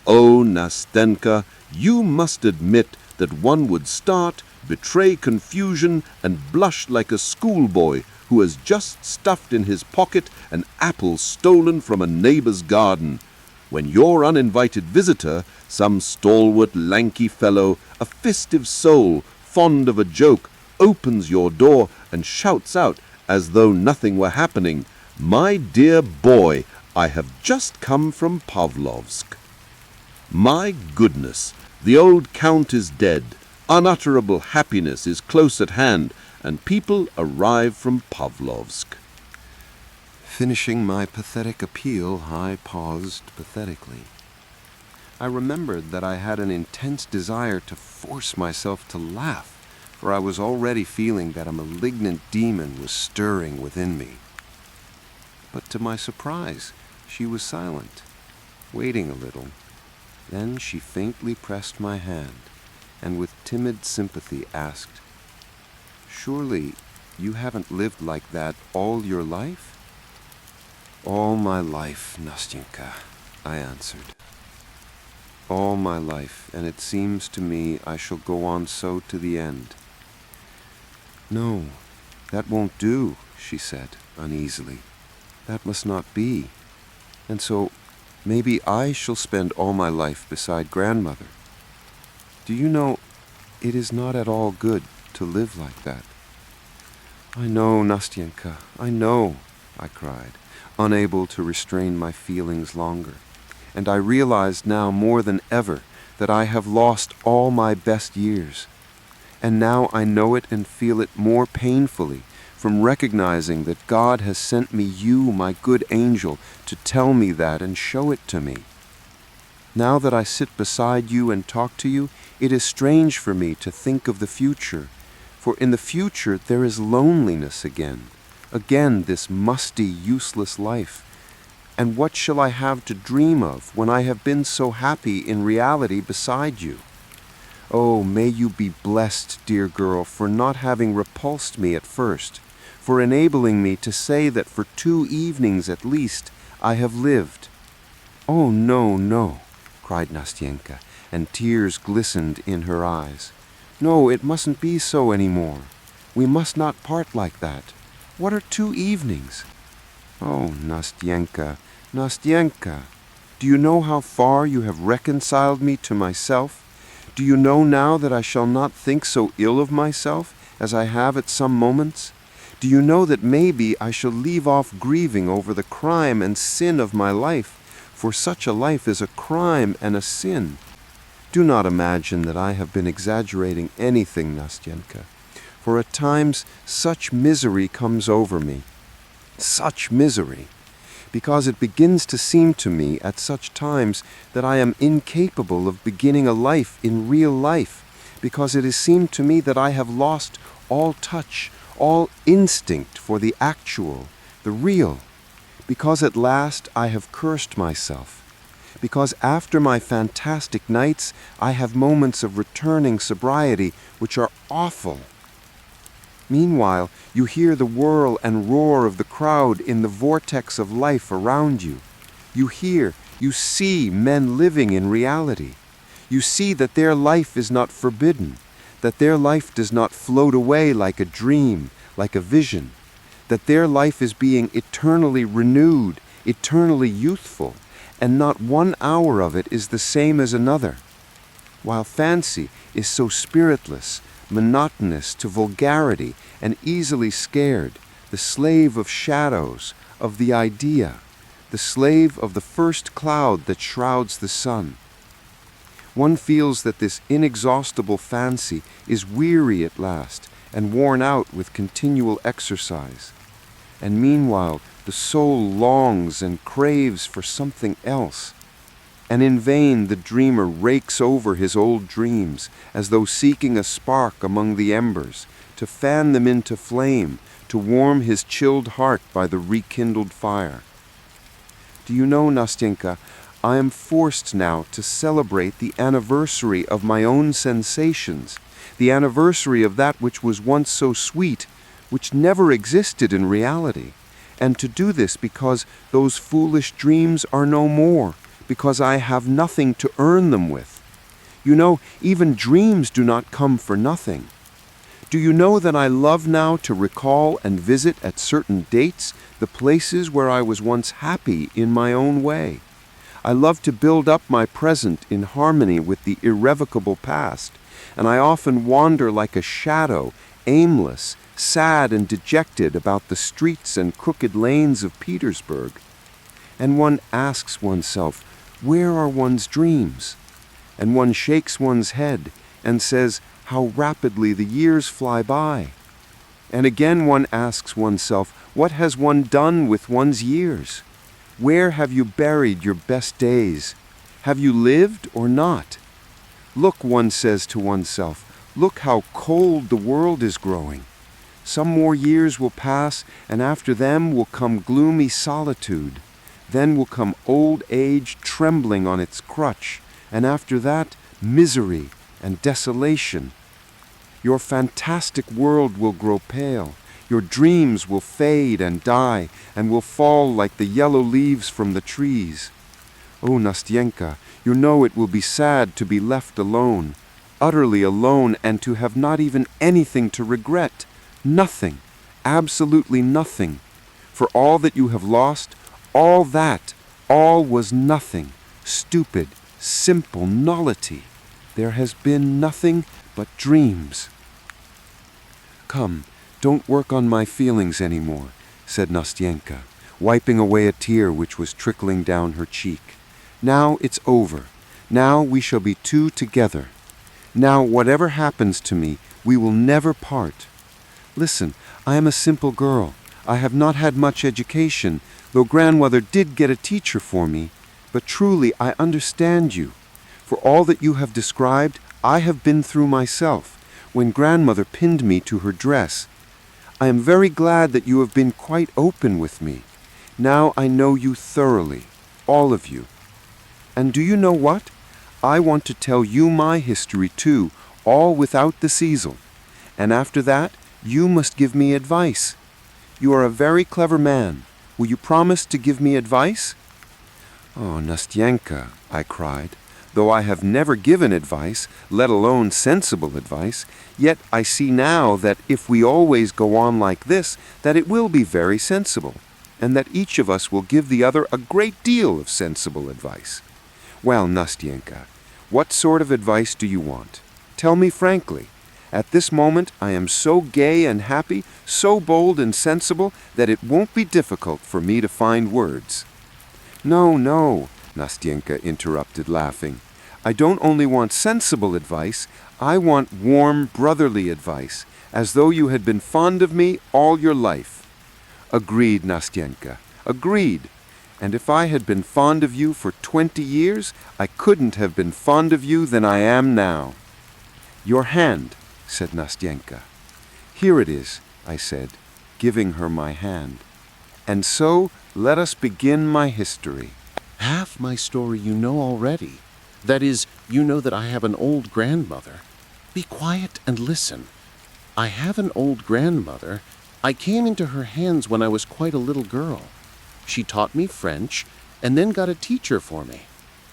Oh, Nastenka, you must admit that one would start, betray confusion, and blush like a schoolboy who has just stuffed in his pocket an apple stolen from a neighbor's garden, when your uninvited visitor, some stalwart, lanky fellow, a festive soul, fond of a joke, opens your door and shouts out, as though nothing were happening, "My dear boy, I have just come from Pavlovsk." My goodness, the old count is dead, unutterable happiness is close at hand, and people arrive from Pavlovsk. Finishing my pathetic appeal, I paused pathetically. I remembered that I had an intense desire to force myself to laugh, for I was already feeling that a malignant demon was stirring within me. But to my surprise, she was silent, waiting a little. Then she faintly pressed my hand, and with timid sympathy asked, "Surely you haven't lived like that all your life?" "All my life, Nastyenka," I answered. "All my life, and it seems to me I shall go on so to the end." "No, that won't do," she said uneasily. "That must not be. And so maybe I shall spend all my life beside grandmother. Do you know, it is not at all good to live like that." "I know, Nastyenka, I know," I cried, unable to restrain my feelings longer. And I realized now more than ever that I have lost all my best years. And now I know it and feel it more painfully from recognizing that God has sent me you, my good angel, to tell me that and show it to me. Now that I sit beside you and talk to you, it is strange for me to think of the future, for in the future there is loneliness again this musty, useless life. And what shall I have to dream of when I have been so happy in reality beside you? Oh, may you be blessed, dear girl, for not having repulsed me at first, for enabling me to say that for 2 evenings at least I have lived." "Oh, no, no," cried Nastyenka, and tears glistened in her eyes. "No, it mustn't be so any more. We must not part like that. What are 2 evenings? Oh, Nastyenka, Nastyenka, do you know how far you have reconciled me to myself? Do you know now that I shall not think so ill of myself as I have at some moments? Do you know that maybe I shall leave off grieving over the crime and sin of my life, for such a life is a crime and a sin? Do not imagine that I have been exaggerating anything, Nastyenka, for at times such misery comes over me. Such misery! Because it begins to seem to me at such times that I am incapable of beginning a life in real life, because it has seemed to me that I have lost all touch, all instinct for the actual, the real, because at last I have cursed myself, because after my fantastic nights I have moments of returning sobriety which are awful. Meanwhile, you hear the whirl and roar of the crowd in the vortex of life around you. You hear, you see men living in reality. You see that their life is not forbidden, that their life does not float away like a dream, like a vision, that their life is being eternally renewed, eternally youthful, and not 1 hour of it is the same as another. While fancy is so spiritless, monotonous to vulgarity, and easily scared, the slave of shadows, of the idea, the slave of the first cloud that shrouds the sun. One feels that this inexhaustible fancy is weary at last, and worn out with continual exercise. And meanwhile, the soul longs and craves for something else. And in vain the dreamer rakes over his old dreams, as though seeking a spark among the embers, to fan them into flame, to warm his chilled heart by the rekindled fire. Do you know, Nastyenka, I am forced now to celebrate the anniversary of my own sensations, the anniversary of that which was once so sweet, which never existed in reality, and to do this because those foolish dreams are no more, because I have nothing to earn them with. You know, even dreams do not come for nothing. Do you know that I love now to recall and visit at certain dates the places where I was once happy in my own way? I love to build up my present in harmony with the irrevocable past, and I often wander like a shadow, aimless, sad and dejected about the streets and crooked lanes of Petersburg. And one asks oneself, where are one's dreams? And one shakes one's head and says, how rapidly the years fly by. And again one asks oneself, what has one done with one's years? Where have you buried your best days? Have you lived or not? Look, one says to oneself, look how cold the world is growing. Some more years will pass, and after them will come gloomy solitude. Then will come old age trembling on its crutch, and after that, misery and desolation. Your fantastic world will grow pale. Your dreams will fade and die, and will fall like the yellow leaves from the trees. Oh, Nastyenka, you know it will be sad to be left alone, utterly alone, and to have not even anything to regret. Nothing, absolutely nothing. For all that you have lost, all that, all was nothing, stupid, simple nullity. There has been nothing but dreams. Come, don't work on my feelings any more, said Nastyenka, wiping away a tear which was trickling down her cheek. Now it's over. Now we shall be two together. Now whatever happens to me, we will never part. Listen, I am a simple girl. I have not had much education, though grandmother did get a teacher for me. But truly I understand you. For all that you have described, I have been through myself, when grandmother pinned me to her dress. I am very glad that you have been quite open with me. Now I know you thoroughly, all of you. And do you know what? I want to tell you my history too, all without the Cecil. And after that, you must give me advice. You are a very clever man. Will you promise to give me advice? Oh, Nastyenka, I cried, though I have never given advice, let alone sensible advice, yet I see now that if we always go on like this, that it will be very sensible, and that each of us will give the other a great deal of sensible advice. Well, Nastyenka, what sort of advice do you want? Tell me frankly. At this moment I am so gay and happy, so bold and sensible, that it won't be difficult for me to find words. No, no, Nastyenka interrupted, laughing. I don't only want sensible advice, I want warm, brotherly advice, as though you had been fond of me all your life. Agreed, Nastyenka, agreed. And if I had been fond of you for 20 years, I couldn't have been fonder of you than I am now. Your hand, said Nastyenka. Here it is, I said, giving her my hand. And so let us begin my history. Half my story you know already. That is, you know that I have an old grandmother. Be quiet and listen. I have an old grandmother. I came into her hands when I was quite a little girl. She taught me French, and then got a teacher for me.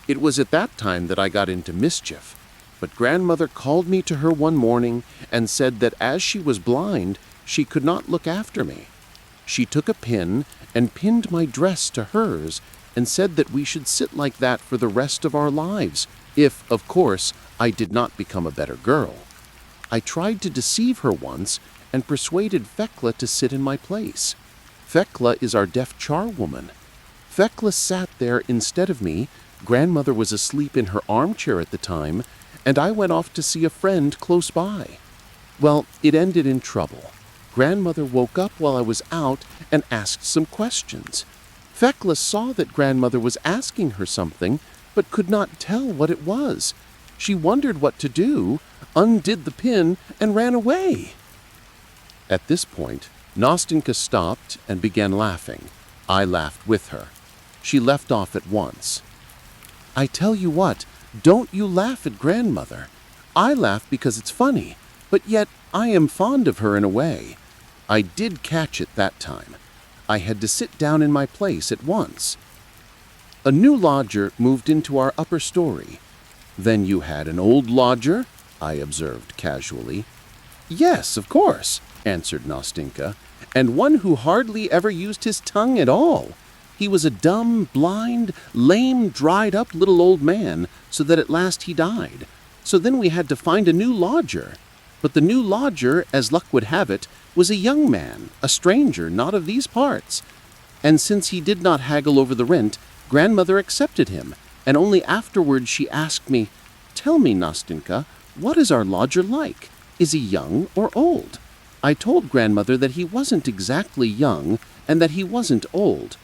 It was at that time that I got into mischief. But grandmother called me to her one morning and said that as she was blind, she could not look after me. She took a pin and pinned my dress to hers and said that we should sit like that for the rest of our lives, if, of course, I did not become a better girl. I tried to deceive her once and persuaded Fekla to sit in my place. Fekla is our deaf charwoman. Fekla sat there instead of me. Grandmother was asleep in her armchair at the time, and I went off to see a friend close by. Well, it ended in trouble. Grandmother woke up while I was out and asked some questions. Thecla saw that grandmother was asking her something, but could not tell what it was. She wondered what to do, undid the pin, and ran away. At this point, Nastinka stopped and began laughing. I laughed with her. She left off at once. I tell you what, don't you laugh at grandmother. I laugh because it's funny, but yet I am fond of her in a way. I did catch it that time. I had to sit down in my place at once. A new lodger moved into our upper story. Then you had an old lodger? I observed casually. Yes, of course, answered Nastinka, and one who hardly ever used his tongue at all. He was a dumb, blind, lame, dried-up little old man, so that at last he died. So then we had to find a new lodger. But the new lodger, as luck would have it, was a young man, a stranger, not of these parts. And since he did not haggle over the rent, grandmother accepted him, and only afterwards she asked me, "Tell me, Nastinka, what is our lodger like? Is he young or old?" I told grandmother that he wasn't exactly young, and that he wasn't old.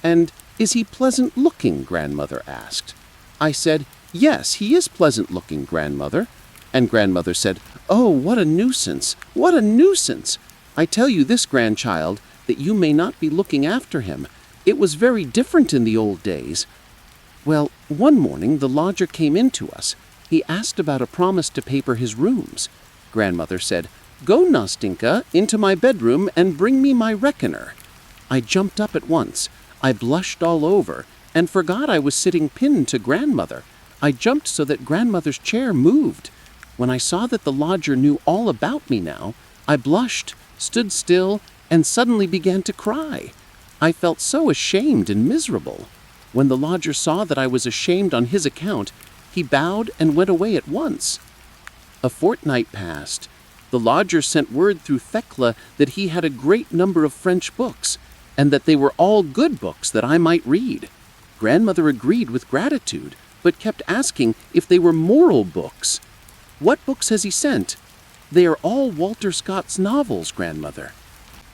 "And is he pleasant-looking?" grandmother asked. I said, "Yes, he is pleasant-looking, grandmother." And grandmother said, "Oh, what a nuisance! What a nuisance! I tell you this, grandchild, that you may not be looking after him. It was very different in the old days." Well, one morning the lodger came in to us. He asked about a promise to paper his rooms. Grandmother said, "Go, Nastinka, into my bedroom and bring me my reckoner." I jumped up at once. I blushed all over and forgot I was sitting pinned to grandmother. I jumped so that grandmother's chair moved. When I saw that the lodger knew all about me now, I blushed, stood still, and suddenly began to cry. I felt so ashamed and miserable. When the lodger saw that I was ashamed on his account, he bowed and went away at once. A fortnight passed. The lodger sent word through Thecla that he had a great number of French books, and that they were all good books that I might read. Grandmother agreed with gratitude, but kept asking if they were moral books. "What books has he sent?" "They are all Walter Scott's novels, grandmother."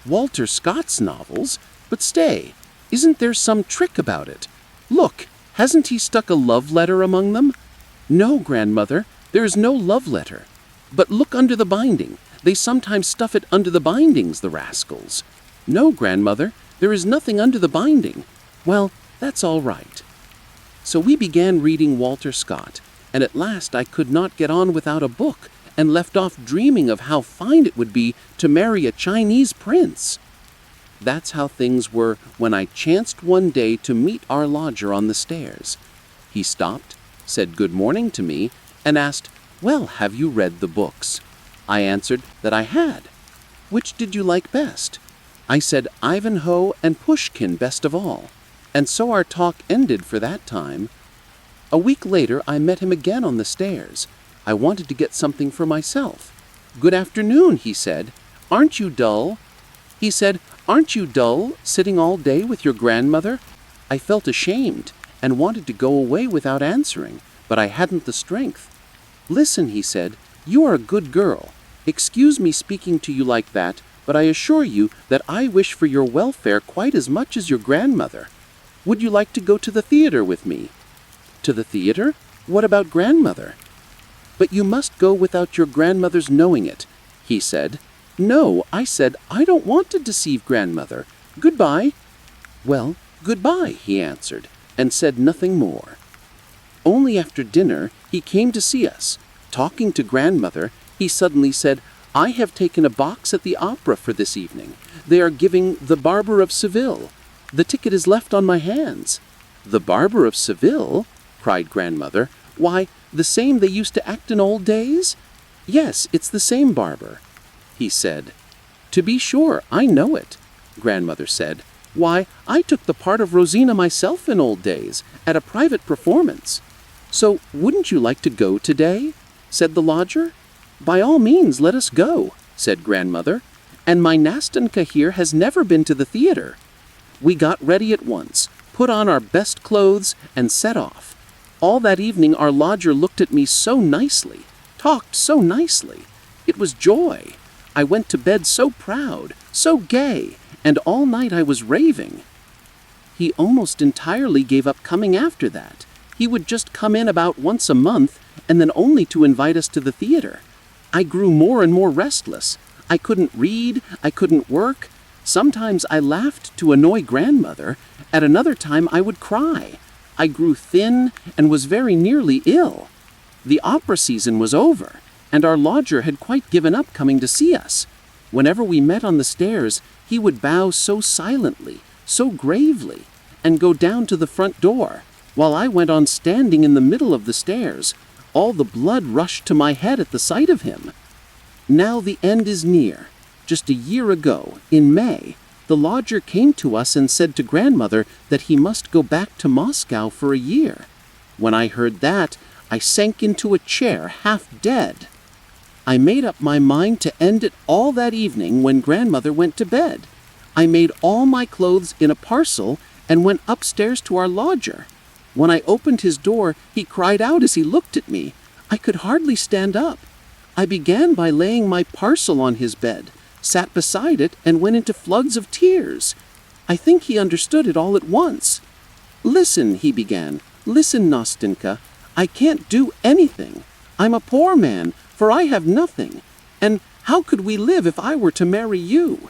"Walter Scott's novels? But stay, isn't there some trick about it? Look, hasn't he stuck a love letter among them?" "No, grandmother, there is no love letter." "But look under the binding. They sometimes stuff it under the bindings, the rascals." "No, grandmother, there is nothing under the binding." "Well, that's all right." So we began reading Walter Scott, and at last I could not get on without a book, and left off dreaming of how fine it would be to marry a Chinese prince. That's how things were when I chanced one day to meet our lodger on the stairs. He stopped, said good morning to me, and asked, "Well, have you read the books?" I answered that I had. "Which did you like best?" I said Ivanhoe and Pushkin best of all, and so our talk ended for that time. A week later I met him again on the stairs. I wanted to get something for myself. "Good afternoon," he said. "Aren't you dull?" He said, "Aren't you dull, sitting all day with your grandmother?" I felt ashamed and wanted to go away without answering, but I hadn't the strength. "Listen," he said, "you are a good girl. Excuse me speaking to you like that, but I assure you that I wish for your welfare quite as much as your grandmother. Would you like to go to the theater with me?" "To the theater? What about grandmother?" "But you must go without your grandmother's knowing it," he said. "No," I said, "I don't want to deceive grandmother. Goodbye." "Well, goodbye," he answered, and said nothing more. Only after dinner he came to see us. Talking to grandmother, he suddenly said, "I have taken a box at the opera for this evening. They are giving The Barber of Seville. The ticket is left on my hands." "The Barber of Seville?" cried grandmother. "Why, the same they used to act in old days?" "Yes, it's the same barber," he said. "To be sure, I know it," grandmother said. "Why, I took the part of Rosina myself in old days, at a private performance." "So wouldn't you like to go today?" said the lodger. "By all means, let us go," said grandmother. "And my Nastinka here has never been to the theater." We got ready at once, put on our best clothes, and set off. All that evening our lodger looked at me so nicely, talked so nicely. It was joy. I went to bed so proud, so gay, and all night I was raving. He almost entirely gave up coming after that. He would just come in about once a month, and then only to invite us to the theater. I grew more and more restless. I couldn't read, I couldn't work. Sometimes I laughed to annoy grandmother. At another time I would cry. I grew thin and was very nearly ill. The opera season was over, and our lodger had quite given up coming to see us. Whenever we met on the stairs, he would bow so silently, so gravely, and go down to the front door, while I went on standing in the middle of the stairs. All the blood rushed to my head at the sight of him. Now the end is near. Just a year ago, in May, the lodger came to us and said to grandmother that he must go back to Moscow for a year. When I heard that, I sank into a chair, half dead. I made up my mind to end it all that evening when grandmother went to bed. I made all my clothes in a parcel and went upstairs to our lodger. When I opened his door, he cried out as he looked at me. I could hardly stand up. I began by laying my parcel on his bed, sat beside it, and went into floods of tears. I think he understood it all at once. "Listen," he began. "Listen, Nastenka. I can't do anything. I'm a poor man, for I have nothing. And how could we live if I were to marry you?"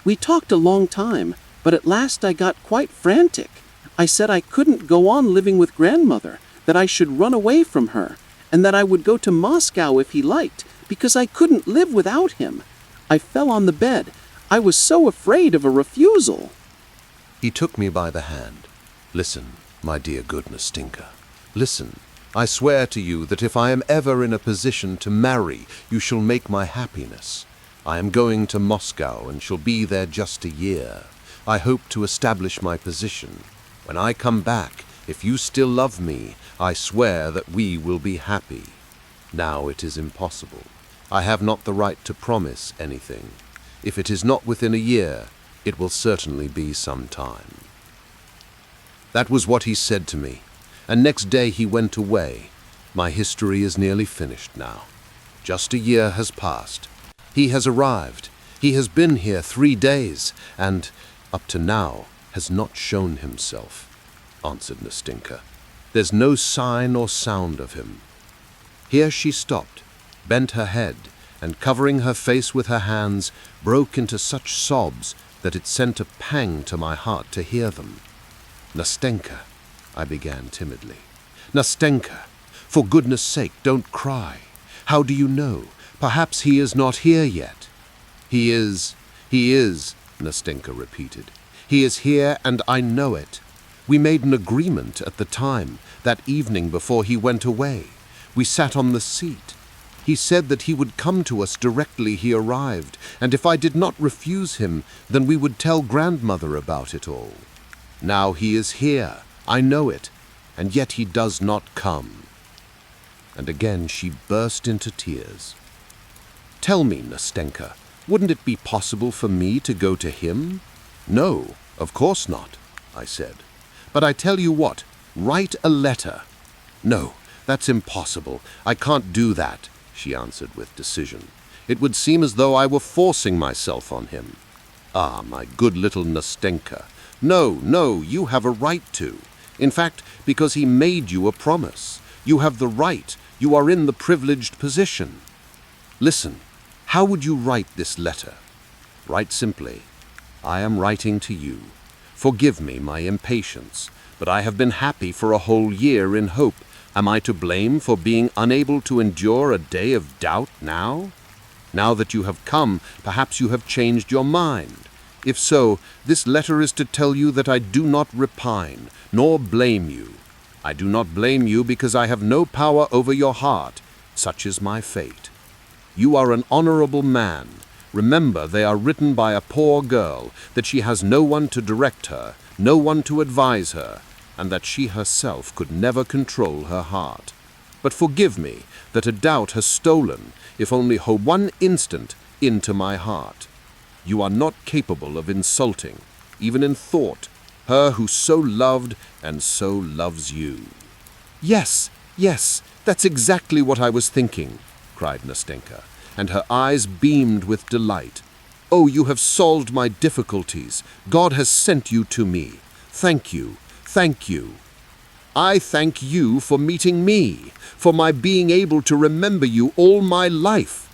We talked a long time, but at last I got quite frantic. I said I couldn't go on living with grandmother, that I should run away from her, and that I would go to Moscow if he liked, because I couldn't live without him. I fell on the bed. I was so afraid of a refusal. He took me by the hand. "Listen, my dear good Nastinka. Listen, I swear to you that if I am ever in a position to marry, you shall make my happiness. I am going to Moscow and shall be there just a year. I hope to establish my position. When I come back, if you still love me, I swear that we will be happy. Now it is impossible. I have not the right to promise anything. If it is not within a year, it will certainly be some time." That was what he said to me, and next day he went away. My history is nearly finished now. Just a year has passed. He has arrived. He has been here 3 days, and, up to now, has not shown himself, answered Nastinka. There's no sign or sound of him. Here she stopped, bent her head, and covering her face with her hands, broke into such sobs that it sent a pang to my heart to hear them. "Nastenka," I began timidly. "Nastenka, for goodness sake, don't cry. How do you know? Perhaps he is not here yet." He is, Nastenka repeated. "He is here, and I know it. We made an agreement at the time, that evening before he went away. We sat on the seat. He said that he would come to us directly he arrived, and if I did not refuse him, then we would tell grandmother about it all. Now he is here, I know it, and yet he does not come." And again she burst into tears. "Tell me, Nastenka, wouldn't it be possible for me to go to him?" "No, of course not," I said. "But I tell you what, write a letter." "No, that's impossible. I can't do that," she answered with decision. "It would seem as though I were forcing myself on him." "Ah, my good little Nastenka. No, you have a right to. In fact, because he made you a promise. You have the right. You are in the privileged position. Listen, how would you write this letter? Write simply, 'I am writing to you. Forgive me my impatience, but I have been happy for a whole year in hope. Am I to blame for being unable to endure a day of doubt now? Now that you have come, perhaps you have changed your mind. If so, this letter is to tell you that I do not repine, nor blame you. I do not blame you because I have no power over your heart. Such is my fate. You are an honorable man. Remember, they are written by a poor girl, that she has no one to direct her, no one to advise her, and that she herself could never control her heart. But forgive me that a doubt has stolen, if only for one instant, into my heart. You are not capable of insulting, even in thought, her who so loved and so loves you." Yes, that's exactly what I was thinking," cried Nastenka. and her eyes beamed with delight. "Oh, you have solved my difficulties. God has sent you to me. Thank you, thank you. I thank you for meeting me, for my being able to remember you all my life.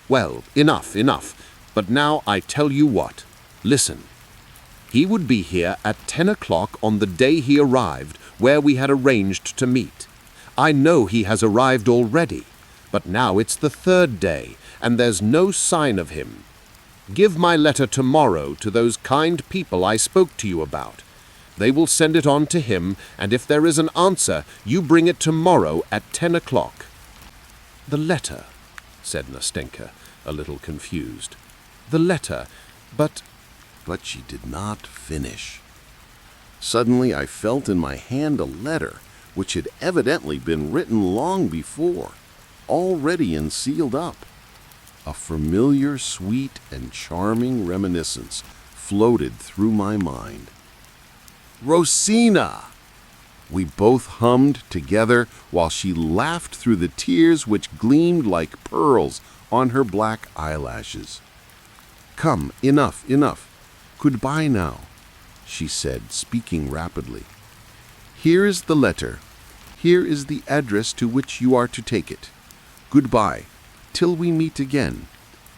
Well, enough, enough. But now I tell you what. Listen. He would be here at 10 o'clock on the day he arrived, where we had arranged to meet. I know he has arrived already, but now it's the third day, and there's no sign of him. Give my letter tomorrow to those kind people I spoke to you about. They will send it on to him, and if there is an answer, you bring it tomorrow at 10 o'clock. The letter, said Nastenka, a little confused. The letter, but she did not finish. Suddenly I felt in my hand a letter, which had evidently been written long before, already and sealed up. A familiar, sweet, and charming reminiscence floated through my mind. Rosina! We both hummed together while she laughed through the tears which gleamed like pearls on her black eyelashes. Come, enough, enough. Goodbye now, she said, speaking rapidly. Here is the letter. Here is the address to which you are to take it. Goodbye, till we meet again,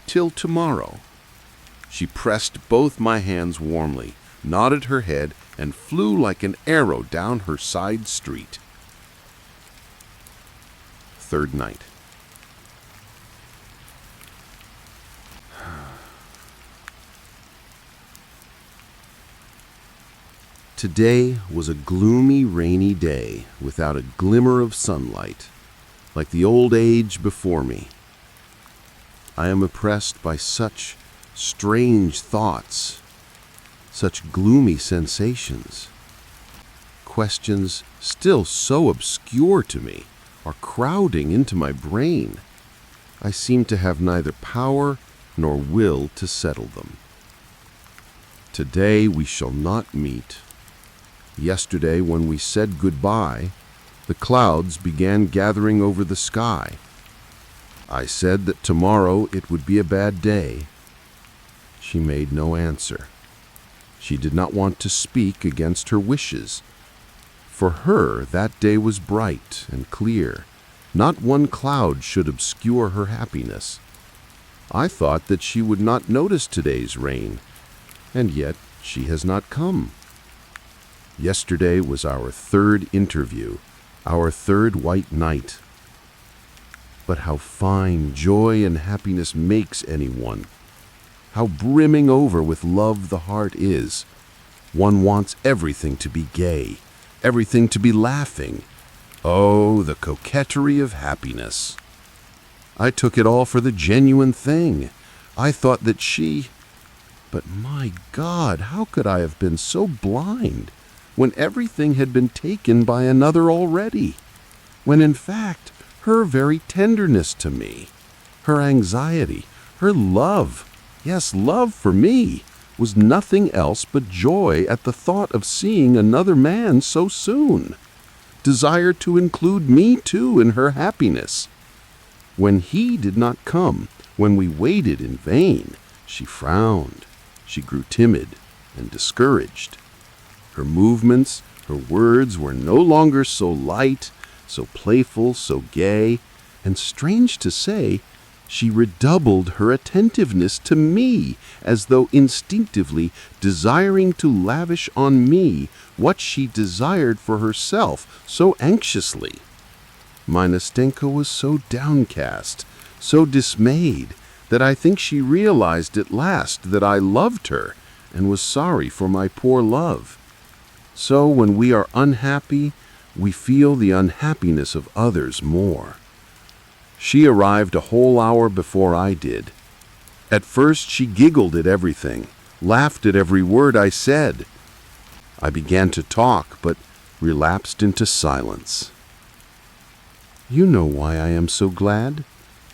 till tomorrow. She pressed both my hands warmly, nodded her head, and flew like an arrow down her side street. Third night. Today was a gloomy, rainy day without a glimmer of sunlight, like the old age before me. I am oppressed by such strange thoughts, such gloomy sensations. Questions still so obscure to me are crowding into my brain. I seem to have neither power nor will to settle them. Today we shall not meet. Yesterday, when we said goodbye, the clouds began gathering over the sky. I said that tomorrow it would be a bad day. She made no answer. She did not want to speak against her wishes. For her, that day was bright and clear. Not one cloud should obscure her happiness. I thought that she would not notice today's rain, and yet she has not come. Yesterday was our third interview, our third white night. But how fine joy and happiness makes anyone. How brimming over with love the heart is. One wants everything to be gay, everything to be laughing. Oh, the coquetry of happiness. I took it all for the genuine thing. I thought that she... But my God, how could I have been so blind when everything had been taken by another already? When in fact, her very tenderness to me, her anxiety, her love, yes, love for me, was nothing else but joy at the thought of seeing another man so soon, desire to include me too in her happiness. When he did not come, when we waited in vain, she frowned, she grew timid and discouraged. Her movements, her words were no longer so light, so playful, so gay, and strange to say, she redoubled her attentiveness to me, as though instinctively desiring to lavish on me what she desired for herself so anxiously. My Nastenka was so downcast, so dismayed, that I think she realized at last that I loved her and was sorry for my poor love. So when we are unhappy, we feel the unhappiness of others more. She arrived a whole hour before I did. At first she giggled at everything, laughed at every word I said. I began to talk, but relapsed into silence. You know why I am so glad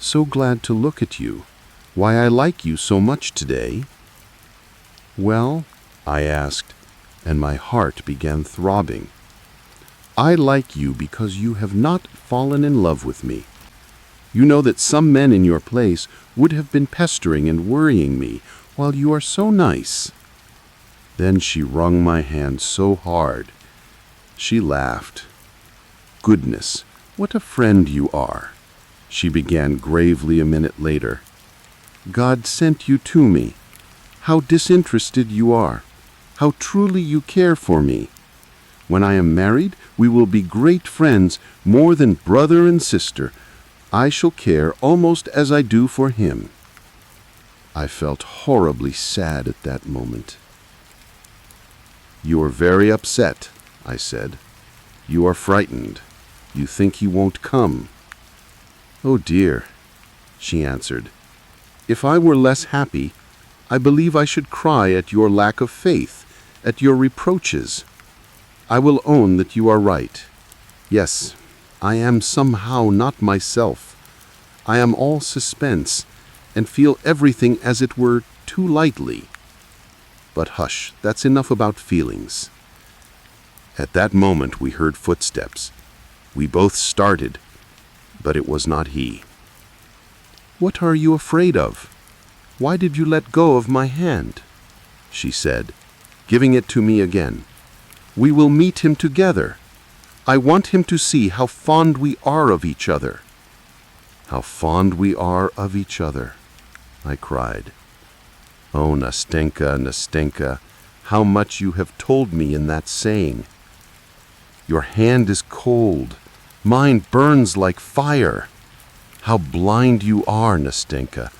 to look at you, why I like you so much today. Well, I asked, and my heart began throbbing. I like you because you have not fallen in love with me. You know that some men in your place would have been pestering and worrying me, while you are so nice." Then she wrung my hand so hard. She laughed. "Goodness, what a friend you are," she began gravely a minute later. "God sent you to me. How disinterested you are. How truly you care for me. When I am married, we will be great friends, more than brother and sister. I shall care almost as I do for him." I felt horribly sad at that moment. "You are very upset," I said. "You are frightened. You think he won't come." "Oh dear," she answered. "If I were less happy, I believe I should cry at your lack of faith, at your reproaches. I will own that you are right. Yes, I am somehow not myself. I am all suspense, and feel everything as it were too lightly. But hush, that's enough about feelings." At that moment we heard footsteps. We both started, but it was not he. "What are you afraid of? Why did you let go of my hand?" she said, giving it to me again. "We will meet him together. I want him to see how fond we are of each other." "How fond we are of each other," I cried. "Oh, Nastenka, Nastenka, how much you have told me in that saying. Your hand is cold. Mine burns like fire. How blind you are, Nastenka.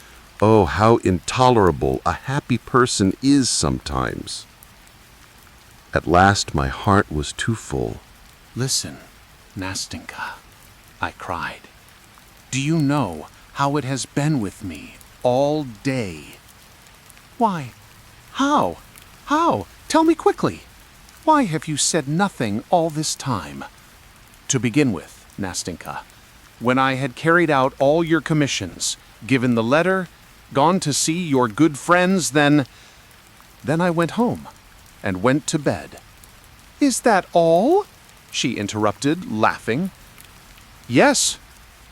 Oh, how intolerable a happy person is sometimes." At last my heart was too full. "Listen, Nastenka," I cried. "Do you know how it has been with me all day?" "Why, how? How? Tell me quickly. Why have you said nothing all this time?" "To begin with, Nastenka, when I had carried out all your commissions, given the letter, gone to see your good friends, then I went home and went to bed." "Is that all?" she interrupted, laughing. "Yes,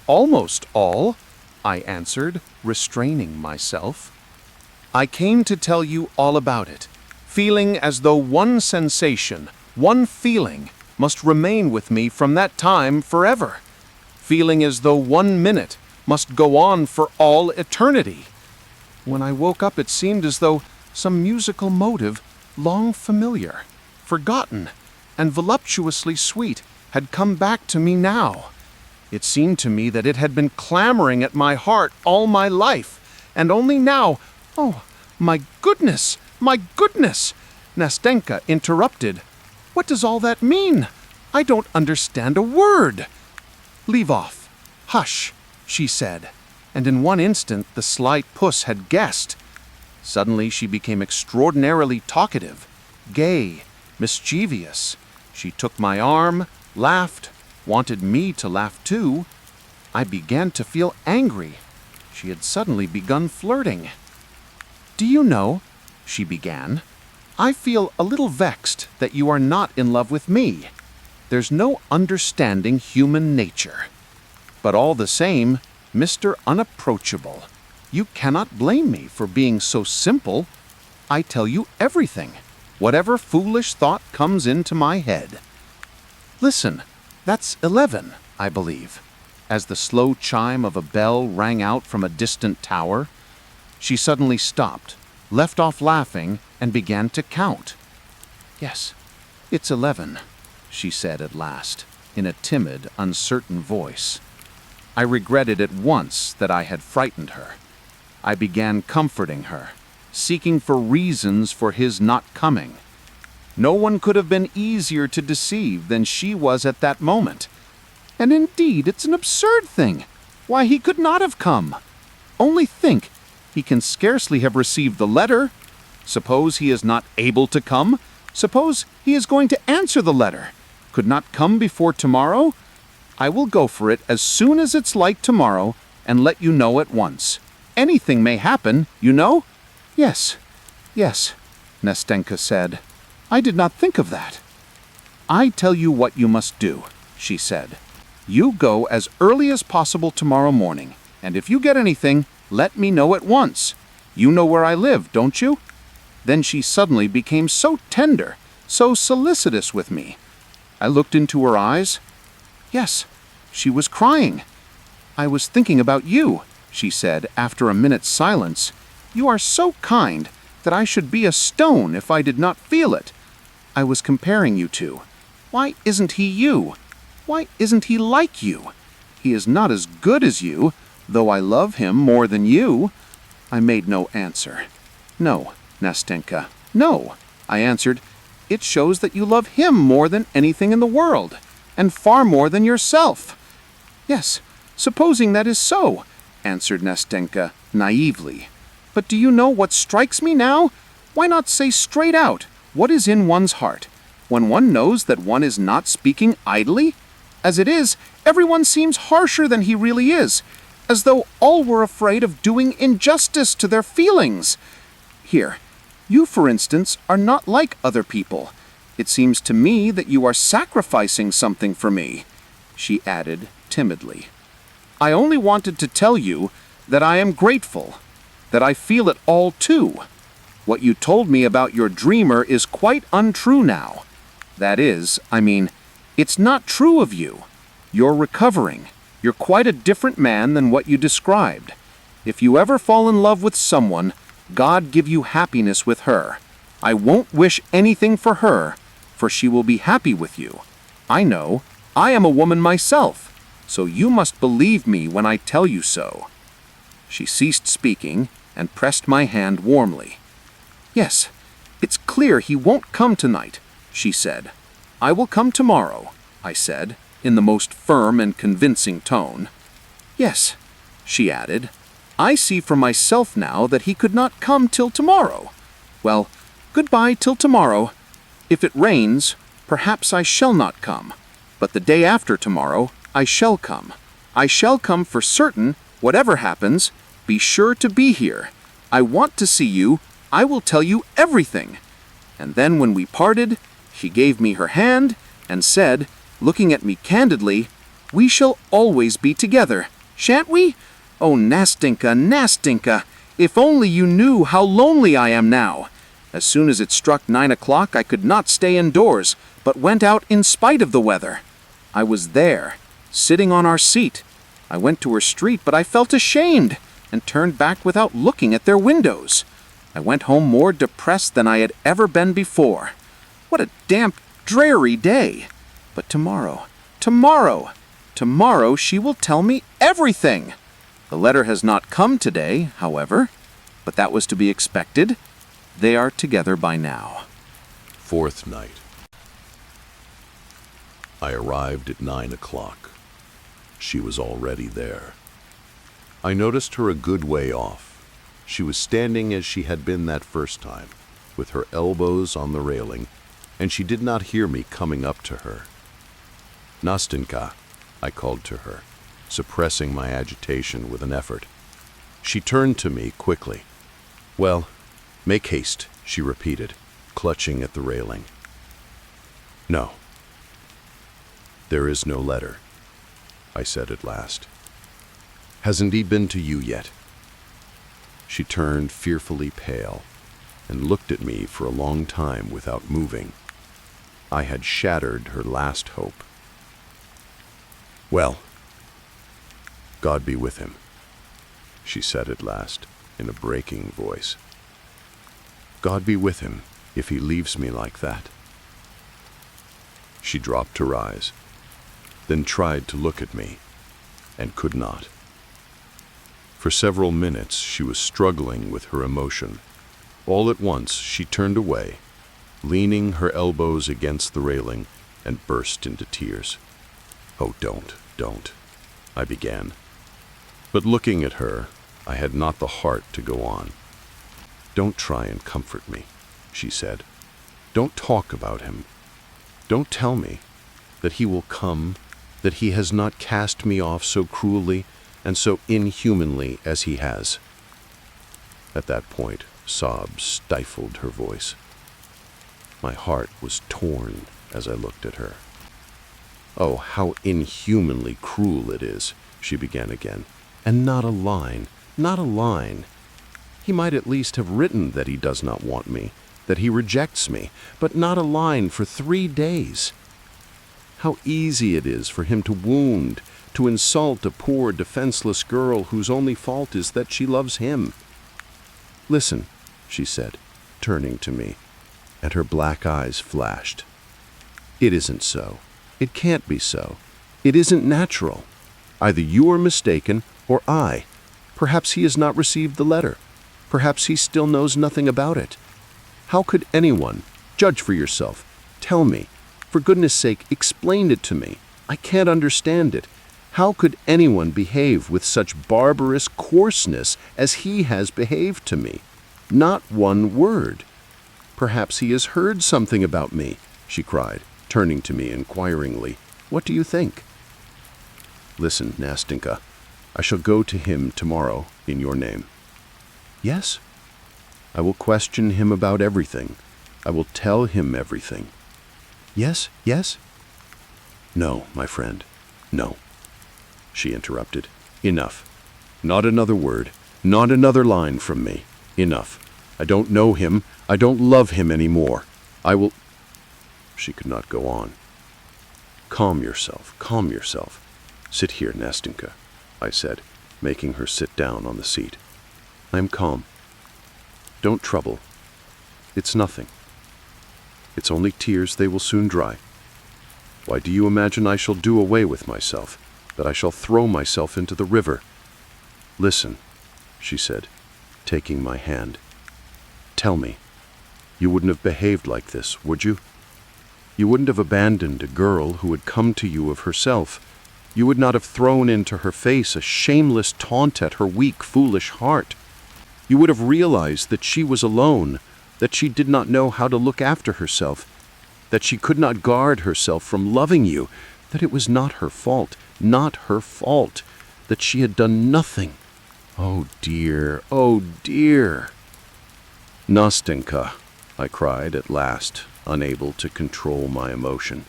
almost all," I answered, restraining myself. "I came to tell you all about it, feeling as though one sensation, one feeling, must remain with me from that time forever, feeling as though 1 minute must go on for all eternity. When I woke up, it seemed as though some musical motive, long familiar, forgotten, and voluptuously sweet, had come back to me now. It seemed to me that it had been clamoring at my heart all my life, and only now, oh, my goodness, my goodness!" Nastenka interrupted. "What does all that mean? I don't understand a word." "Leave off. Hush," she said, and in one instant the sly puss had guessed. Suddenly she became extraordinarily talkative, gay, mischievous. She took my arm, laughed, wanted me to laugh too. I began to feel angry. She had suddenly begun flirting. "Do you know," she began, "I feel a little vexed that you are not in love with me. There's no understanding human nature. But all the same, Mr. Unapproachable, you cannot blame me for being so simple. I tell you everything, whatever foolish thought comes into my head. Listen, that's 11, I believe," as the slow chime of a bell rang out from a distant tower. She suddenly stopped, left off laughing, and began to count. "Yes, it's 11, she said at last, in a timid, uncertain voice. I regretted at once that I had frightened her. I began comforting her, seeking for reasons for his not coming. No one could have been easier to deceive than she was at that moment. And indeed, it's an absurd thing. Why, he could not have come. Only think, he can scarcely have received the letter. Suppose he is not able to come? Suppose he is going to answer the letter? Could not come before tomorrow? I will go for it as soon as it's light tomorrow and let you know at once. Anything may happen, you know." Yes, Nastenka said. "I did not think of that." "I tell you what you must do," she said. You go as early as possible tomorrow morning, and if you get anything, let me know at once. You know where I live, don't you?" Then she suddenly became so tender, so solicitous with me. I looked into her eyes. Yes, she was crying. "I was thinking about you," she said after a minute's silence. "You are so kind that I should be a stone if I did not feel it. I was comparing you two. Why isn't he you? Why isn't he like you? He is not as good as you, though I love him more than you." I made no answer. "No, Nastenka, no," I answered. "It shows that you love him more than anything in the world, and far more than yourself." "Yes, supposing that is so," answered Nastenka naively. "But do you know what strikes me now? Why not say straight out what is in one's heart, when one knows that one is not speaking idly? As it is, everyone seems harsher than he really is, as though all were afraid of doing injustice to their feelings. Here, you, for instance, are not like other people. It seems to me that you are sacrificing something for me," she added timidly. "I only wanted to tell you that I am grateful, that I feel it all too. What you told me about your dreamer is quite untrue now. That is, it's not true of you. You're recovering. You're quite a different man than what you described. If you ever fall in love with someone, God give you happiness with her. I won't wish anything for her, for she will be happy with you. I know. I am a woman myself, so you must believe me when I tell you so." She ceased speaking and pressed my hand warmly. "Yes, it's clear he won't come tonight," she said. "I will come tomorrow," I said, in the most firm and convincing tone. "Yes," she added, "I see for myself now that he could not come till tomorrow. Well, goodbye till tomorrow. If it rains, perhaps I shall not come, but the day after tomorrow I shall come. I shall come for certain, whatever happens. Be sure to be here. I want to see you. I will tell you everything." And then when we parted, she gave me her hand and said, looking at me candidly, "We shall always be together, shan't we? Oh, Nastenka, Nastenka, if only you knew how lonely I am now. As soon as it struck 9 o'clock, I could not stay indoors, but went out in spite of the weather. I was there, sitting on our seat. I went to her street, but I felt ashamed, and turned back without looking at their windows. I went home more depressed than I had ever been before. What a damp, dreary day! But tomorrow she will tell me everything. The letter has not come today, however, but that was to be expected. They are together by now." Fourth night. I arrived at 9 o'clock. She was already there. I noticed her a good way off. She was standing as she had been that first time, with her elbows on the railing, and she did not hear me coming up to her. "Nastenka," I called to her, suppressing my agitation with an effort. She turned to me quickly. "Well, make haste," she repeated, clutching at the railing. "No. There is no letter," I said at last. "Hasn't he been to you yet?" She turned fearfully pale and looked at me for a long time without moving. I had shattered her last hope. "Well, God be with him," she said at last in a breaking voice. "God be with him if he leaves me like that." She dropped her eyes, then tried to look at me, and could not. For several minutes she was struggling with her emotion. All at once she turned away, leaning her elbows against the railing, and burst into tears. "Oh, don't, I began. But looking at her, I had not the heart to go on. "Don't try and comfort me," she said. "Don't talk about him. Don't tell me that he will come, that he has not cast me off so cruelly and so inhumanly as he has." At that point, sobs stifled her voice. My heart was torn as I looked at her. Oh, how inhumanly cruel it is, she began again. And not a line, not a line. He might at least have written that he does not want me, that he rejects me, but not a line for 3 days. How easy it is for him to wound, to insult a poor, defenseless girl whose only fault is that she loves him. Listen, she said, turning to me, and her black eyes flashed. It isn't so. It can't be so. It isn't natural. Either you are mistaken, or I. Perhaps he has not received the letter. Perhaps he still knows nothing about it. How could anyone, judge for yourself, tell me, for goodness sake, explain it to me. I can't understand it. How could anyone behave with such barbarous coarseness as he has behaved to me? Not one word. Perhaps he has heard something about me, she cried, turning to me inquiringly. What do you think? Listen, Nastenka, I shall go to him tomorrow in your name. Yes? I will question him about everything. I will tell him everything. Yes, yes? No, my friend, no. She interrupted. Enough. Not another word, not another line from me. Enough. I don't know him. I don't love him any more. I will... She could not go on. Calm yourself, calm yourself. Sit here, Nastenka, I said, making her sit down on the seat. I am calm. Don't trouble. It's nothing. It's only tears, they will soon dry. Why do you imagine I shall do away with myself, that I shall throw myself into the river? Listen, she said, taking my hand. Tell me, you wouldn't have behaved like this, would you? You wouldn't have abandoned a girl who had come to you of herself. You would not have thrown into her face a shameless taunt at her weak, foolish heart. You would have realized that she was alone, that she did not know how to look after herself, that she could not guard herself from loving you, that it was not her fault, that she had done nothing. Oh dear, oh dear. Nastenka, I cried at last, unable to control my emotion.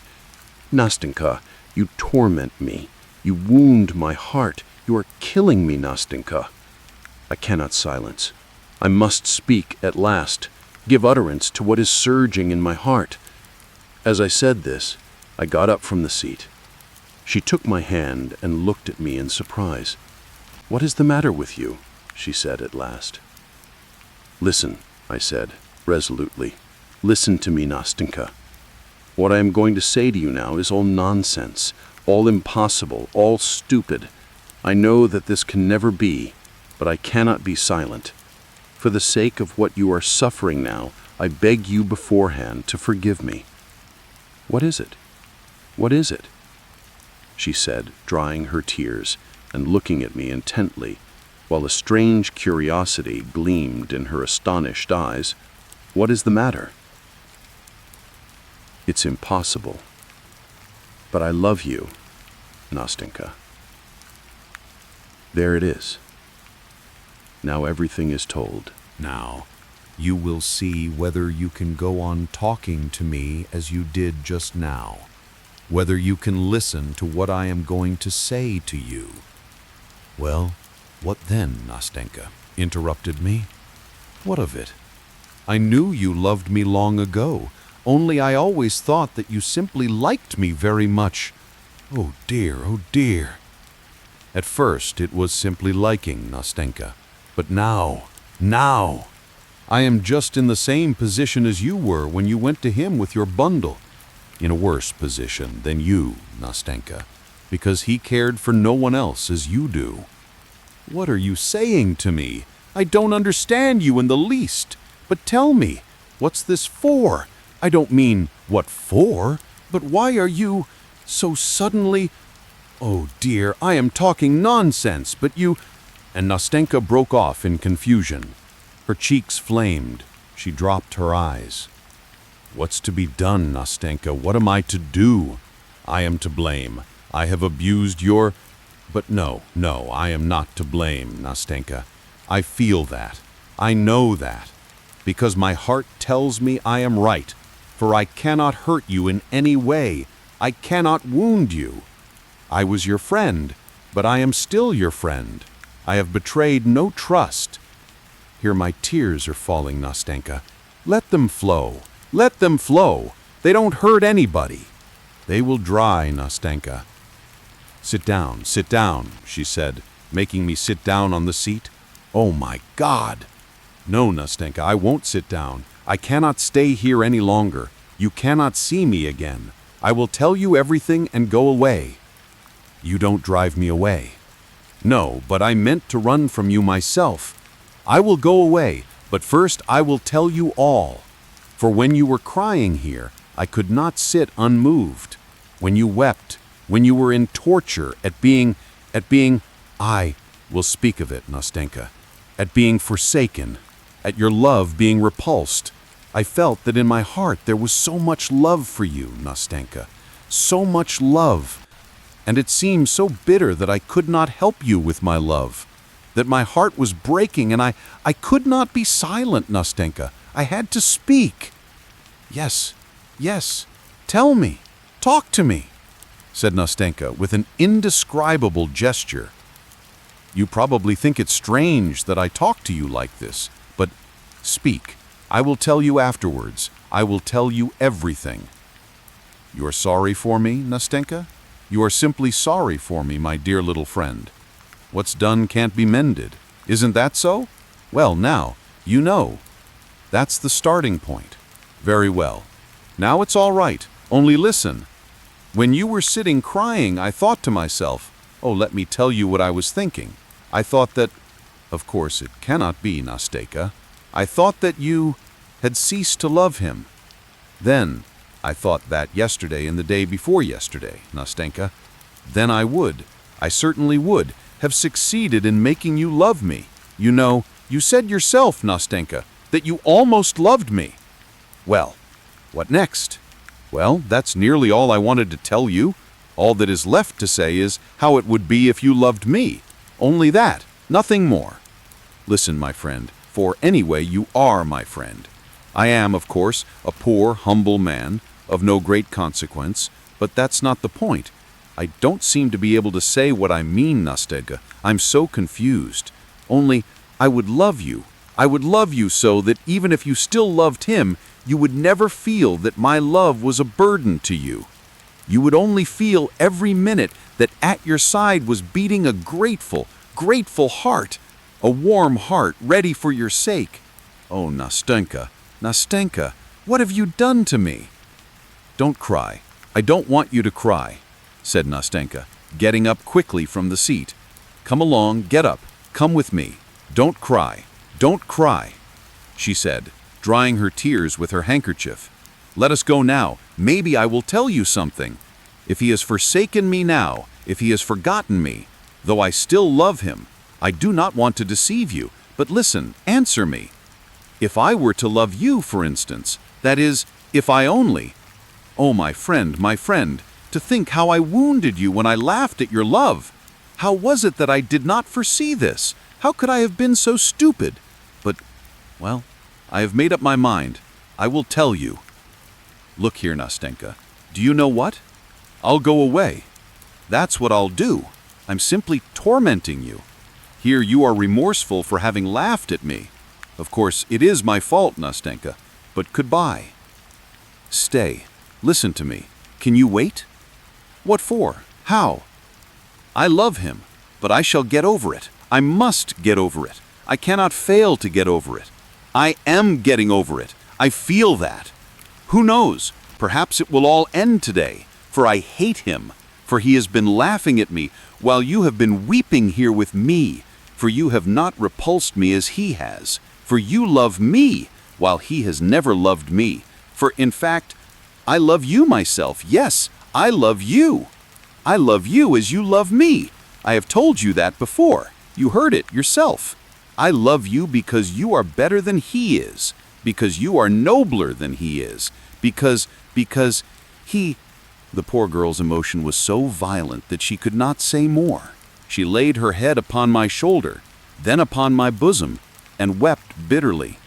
Nastenka, you torment me. You wound my heart. You are killing me, Nastenka. I cannot silence. I must speak at last, give utterance to what is surging in my heart. As I said this, I got up from the seat. She took my hand and looked at me in surprise. What is the matter with you? She said at last. Listen, I said, resolutely. Listen to me, Nastenka. What I am going to say to you now is all nonsense, all impossible, all stupid. I know that this can never be, but I cannot be silent. For the sake of what you are suffering now, I beg you beforehand to forgive me. What is it? What is it? She said, drying her tears and looking at me intently, while a strange curiosity gleamed in her astonished eyes. What is the matter? It's impossible. But I love you, Nastenka. There it is. Now everything is told. Now, you will see whether you can go on talking to me as you did just now, whether you can listen to what I am going to say to you. Well, what then, Nastenka? Interrupted me. What of it? I knew you loved me long ago, only I always thought that you simply liked me very much. Oh dear, oh dear. At first it was simply liking, Nastenka, but now, I am just in the same position as you were when you went to him with your bundle. In a worse position than you, Nastenka, because he cared for no one else as you do. What are you saying to me? I don't understand you in the least. But tell me, what's this for? I don't mean what for, but why are you so suddenly... Oh dear, I am talking nonsense, but you... And Nastenka broke off in confusion. Her cheeks flamed. She dropped her eyes. What's to be done, Nastenka? What am I to do? I am to blame. I have abused your... But no, I am not to blame, Nastenka. I feel that. I know that. Because my heart tells me I am right, for I cannot hurt you in any way. I cannot wound you. I was your friend, but I am still your friend. I have betrayed no trust. Here my tears are falling, Nastenka. Let them flow. Let them flow. They don't hurt anybody. They will dry, Nastenka. Sit down, she said, making me sit down on the seat. Oh my God! No, Nastenka, I won't sit down. I cannot stay here any longer. You cannot see me again. I will tell you everything and go away. You don't drive me away. No, but I meant to run from you myself. I will go away, but first I will tell you all. For when you were crying here, I could not sit unmoved. When you wept, when you were in torture at being, I will speak of it, Nastenka, at being forsaken, at your love being repulsed. I felt that in my heart there was so much love for you, Nastenka, so much love. And it seemed so bitter that I could not help you with my love, that my heart was breaking and I could not be silent, Nastenka. I had to speak. Yes, tell me, talk to me, said Nastenka with an indescribable gesture. You probably think it strange that I talk to you like this, but speak. I will tell you afterwards. I will tell you everything. You are sorry for me, Nastenka? You are simply sorry for me, my dear little friend. What's done can't be mended. Isn't that so? Well, now, you know. That's the starting point. Very well. Now it's all right. Only listen. When you were sitting crying, I thought to myself, oh, let me tell you what I was thinking. I thought that, of course it cannot be, Nastenka. I thought that you had ceased to love him. Then, I thought that yesterday and the day before yesterday, Nastenka. Then I certainly would, have succeeded in making you love me. You know, you said yourself, Nastenka, that you almost loved me. Well, what next? Well, that's nearly all I wanted to tell you. All that is left to say is how it would be if you loved me. Only that, nothing more. Listen, my friend, for anyway you are my friend. I am, of course, a poor, humble man, of no great consequence, but that's not the point. I don't seem to be able to say what I mean, Nastenka. I'm so confused. Only, I would love you. I would love you so that even if you still loved him, you would never feel that my love was a burden to you. You would only feel every minute that at your side was beating a grateful, grateful heart, a warm heart ready for your sake. Oh, Nastenka, Nastenka, what have you done to me? Don't cry. I don't want you to cry, said Nastenka, getting up quickly from the seat. Come along, get up, come with me. Don't cry, she said, drying her tears with her handkerchief. Let us go now. Maybe I will tell you something. If he has forsaken me now, if he has forgotten me, though I still love him, I do not want to deceive you, but listen, answer me. If I were to love you, for instance, that is, if I only... Oh, my friend, to think how I wounded you when I laughed at your love. How was it that I did not foresee this? How could I have been so stupid? But, well, I have made up my mind. I will tell you. Look here, Nastenka. Do you know what? I'll go away. That's what I'll do. I'm simply tormenting you. Here you are remorseful for having laughed at me. Of course, it is my fault, Nastenka, but goodbye. Stay. Listen to me. Can you wait? What for? How? I love him, but I shall get over it. I must get over it. I cannot fail to get over it. I am getting over it. I feel that. Who knows? Perhaps it will all end today, for I hate him, for he has been laughing at me while you have been weeping here with me, for you have not repulsed me as he has, for you love me while he has never loved me, for in fact, I love you myself. Yes, I love you. I love you as you love me. I have told you that before. You heard it yourself. I love you because you are better than he is, because you are nobler than he is, because he... The poor girl's emotion was so violent that she could not say more. She laid her head upon my shoulder, then upon my bosom, and wept bitterly.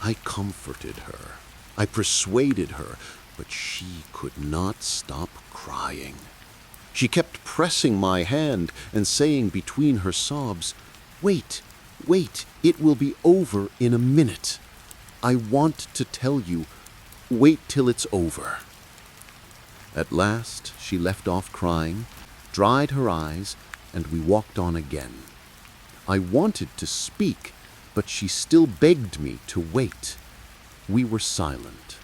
I comforted her. I persuaded her, But she could not stop crying. She kept pressing my hand and saying between her sobs, "Wait, wait, it will be over in a minute. I want to tell you, wait till it's over." At last she left off crying, dried her eyes, and we walked on again. I wanted to speak, but she still begged me to wait. We were silent.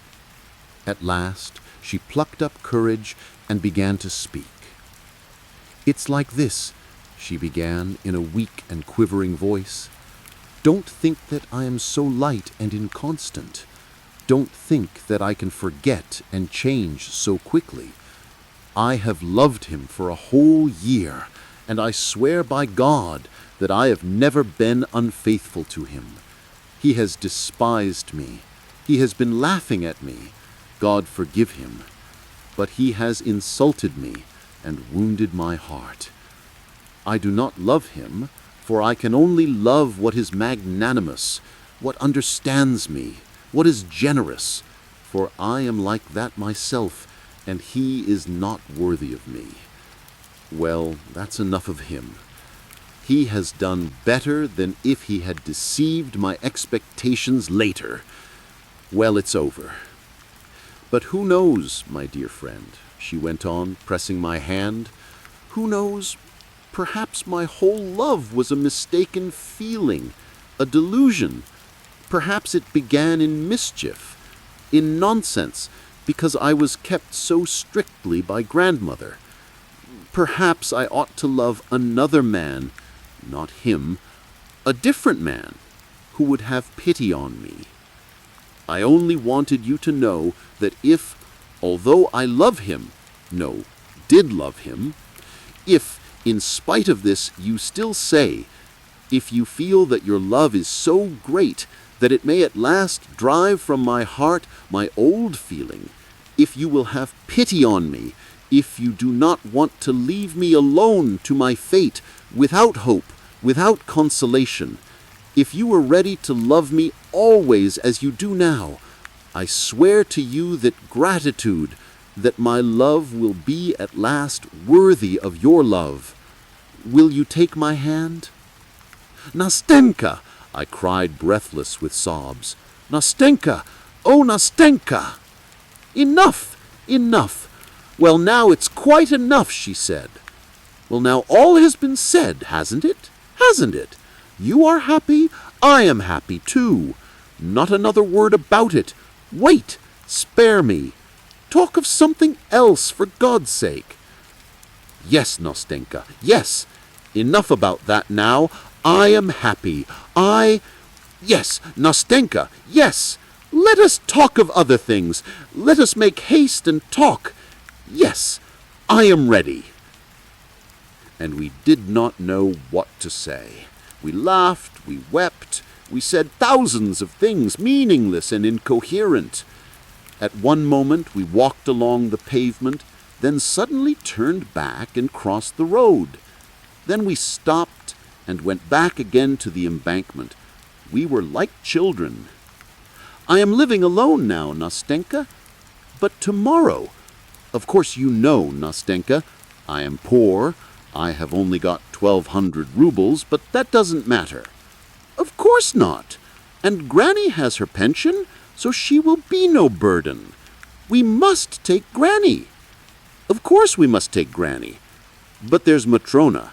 At last she plucked up courage and began to speak. "It's like this," she began in a weak and quivering voice. "Don't think that I am so light and inconstant. Don't think that I can forget and change so quickly. I have loved him for a whole year, and I swear by God that I have never been unfaithful to him. He has despised me. He has been laughing at me. God forgive him. But he has insulted me and wounded my heart. I do not love him, for I can only love what is magnanimous, what understands me, what is generous, for I am like that myself, and he is not worthy of me. Well, that's enough of him. He has done better than if he had deceived my expectations later. Well, it's over. But who knows, my dear friend," she went on, pressing my hand, "who knows, perhaps my whole love was a mistaken feeling, a delusion. Perhaps it began in mischief, in nonsense, because I was kept so strictly by grandmother. Perhaps I ought to love another man, not him, a different man, who would have pity on me. I only wanted you to know that if, although I love him, no, did love him, if, in spite of this, you still say, if you feel that your love is so great that it may at last drive from my heart my old feeling, if you will have pity on me, if you do not want to leave me alone to my fate, without hope, without consolation, if you are ready to love me always as you do now, I swear to you that gratitude, that my love will be at last worthy of your love. Will you take my hand?" "Nastenka!" I cried, breathless with sobs. "Nastenka! Oh, Nastenka!" "Enough! Enough! Well, now it's quite enough," she said. "Well, now all has been said, hasn't it? Hasn't it? You are happy, I am happy too. Not another word about it. Wait, spare me. Talk of something else, for God's sake." "Yes, Nastenka, yes. Enough about that now. I am happy. Yes, Nastenka, yes. Let us talk of other things. Let us make haste and talk. Yes, I am ready." And we did not know what to say. We laughed, we wept, we said thousands of things meaningless and incoherent. At one moment we walked along the pavement, then suddenly turned back and crossed the road. Then we stopped and went back again to the embankment. We were like children. "I am living alone now, Nastenka. But tomorrow, of course you know, Nastenka, I am poor. I have only got 1,200 rubles, but that doesn't matter." "Of course not. And Granny has her pension, so she will be no burden. We must take Granny." "Of course we must take Granny. But there's Matrona."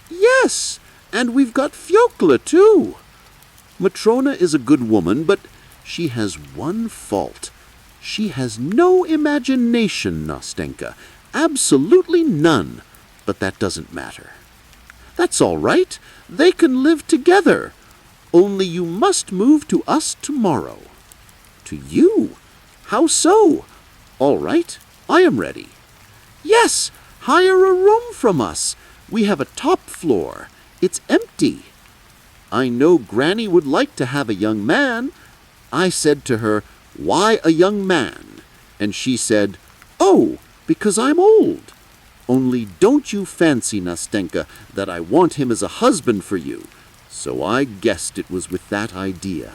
"Yes, and we've got Fyokla too." "Matrona is a good woman, but she has one fault. She has no imagination, Nastenka. Absolutely none. But that doesn't matter." "That's all right. They can live together. Only you must move to us tomorrow." "To you? How so?" "All right, I am ready." "Yes, hire a room from us. We have a top floor. It's empty." "I know Granny would like to have a young man." I said to her, "Why a young man?" And she said, "Oh, because I'm old. Only don't you fancy, Nastenka, that I want him as a husband for you." So I guessed it was with that idea.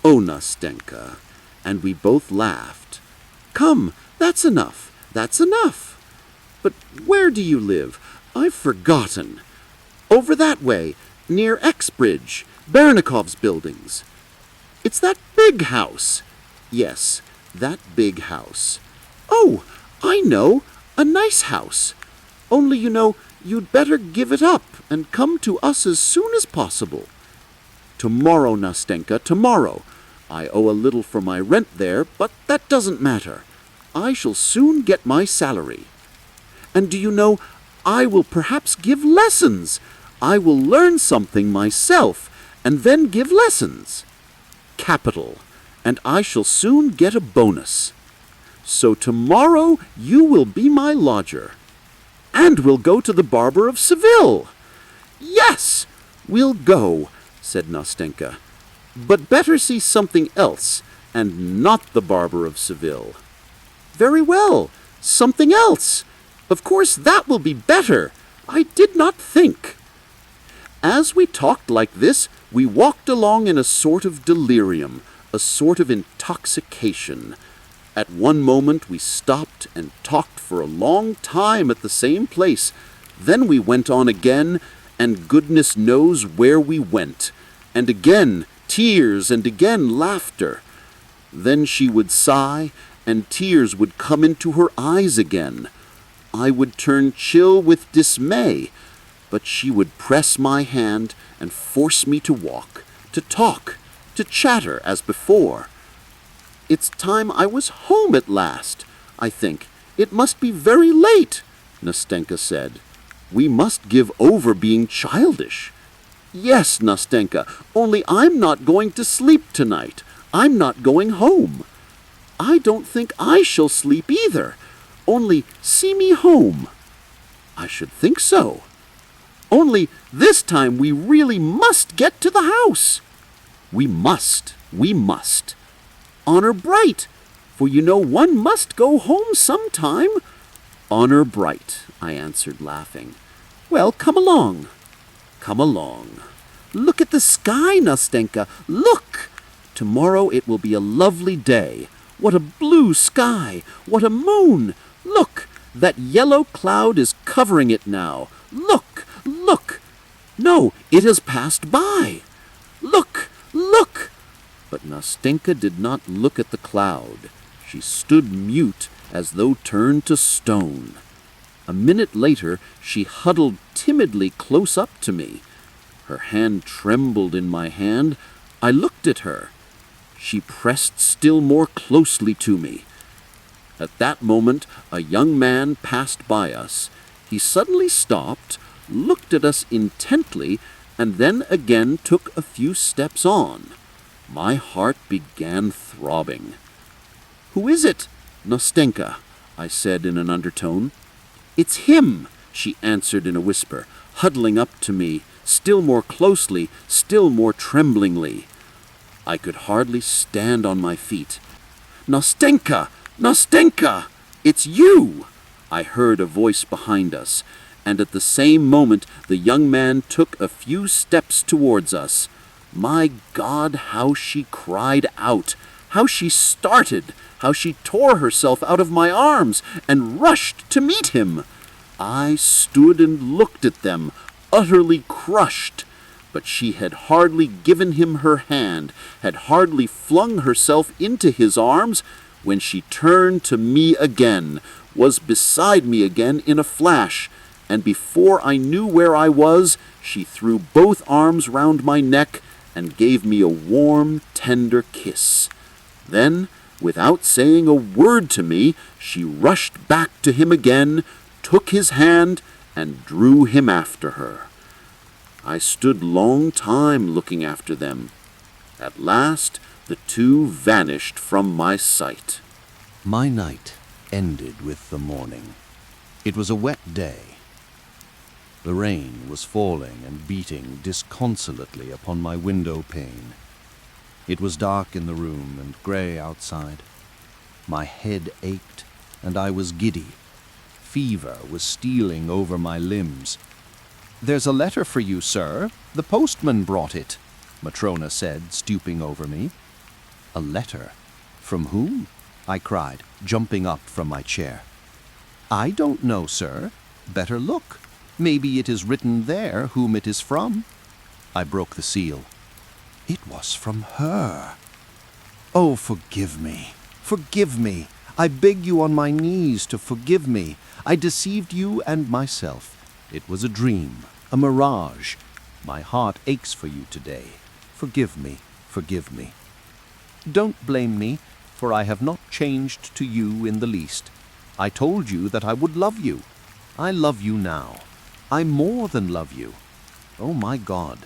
"Oh, Nastenka," and we both laughed. Come, that's enough. That's enough. But where do you live? I've forgotten. Over that way, near Exbridge, Bernikov's buildings. It's that big house. Yes, that big house. Oh, I know, a nice house. Only, you'd better give it up and come to us as soon as possible. Tomorrow, Nastenka, tomorrow. I owe a little for my rent there, but that doesn't matter. I shall soon get my salary. And do you know, I will perhaps give lessons. I will learn something myself, and then give lessons. Capital. And I shall soon get a bonus. So tomorrow you will be my lodger. And we'll go to the Barber of Seville. Yes, we'll go, said Nastenka. But better see something else, and not the Barber of Seville. Very well, something else. Of course that will be better. I did not think. As we talked like this, we walked along in a sort of delirium, a sort of intoxication. At one moment we stopped and talked for a long time at the same place. Then we went on again, and goodness knows where we went. And again tears, and again laughter. Then she would sigh, and tears would come into her eyes again. I would turn chill with dismay, but she would press my hand and force me to walk, to talk, to chatter as before. It's time I was home at last, I think. It must be very late, Nastenka said. We must give over being childish. Yes, Nastenka, only I'm not going to sleep tonight. I'm not going home. I don't think I shall sleep either. Only see me home. I should think so. Only this time we really must get to the house. We must. Honor bright, for one must go home sometime. Honor bright, I answered, laughing. Well, come along. Come along. Look at the sky, Nastenka. Look! Tomorrow it will be a lovely day. What a blue sky! What a moon! Look! That yellow cloud is covering it now. Look! Look! No, it has passed by. Look! Look! But Nastenka did not look at the cloud. She stood mute as though turned to stone. A minute later she huddled timidly close up to me. Her hand trembled in my hand. I looked at her. She pressed still more closely to me. At that moment a young man passed by us. He suddenly stopped, looked at us intently, and then again took a few steps on. My heart began throbbing. "Who is it, Nastenka?" I said in an undertone. "It's him," she answered in a whisper, huddling up to me, still more closely, still more tremblingly. I could hardly stand on my feet. "Nastenka! Nastenka! It's you!" I heard a voice behind us, and at the same moment the young man took a few steps towards us. My God, how she cried out! How she started! How she tore herself out of my arms and rushed to meet him! I stood and looked at them, utterly crushed. But she had hardly given him her hand, had hardly flung herself into his arms, when she turned to me again, was beside me again in a flash, and before I knew where I was, she threw both arms round my neck and gave me a warm, tender kiss. Then, without saying a word to me, she rushed back to him again, took his hand, and drew him after her. I stood long time looking after them. At last the two vanished from my sight. My night ended with the morning. It was a wet day. The rain was falling and beating disconsolately upon my window pane. It was dark in the room and grey outside. My head ached, and I was giddy. Fever was stealing over my limbs. "There's a letter for you, sir. The postman brought it," Matrona said, stooping over me. A letter? From whom? I cried, jumping up from my chair. I don't know, sir. Better look. Maybe it is written there whom it is from. I broke the seal. It was from her. Oh, forgive me. Forgive me. I beg you on my knees to forgive me. I deceived you and myself. It was a dream, a mirage. My heart aches for you today. Forgive me. Forgive me. Don't blame me, for I have not changed to you in the least. I told you that I would love you. I love you now. I more than love you. Oh, my God,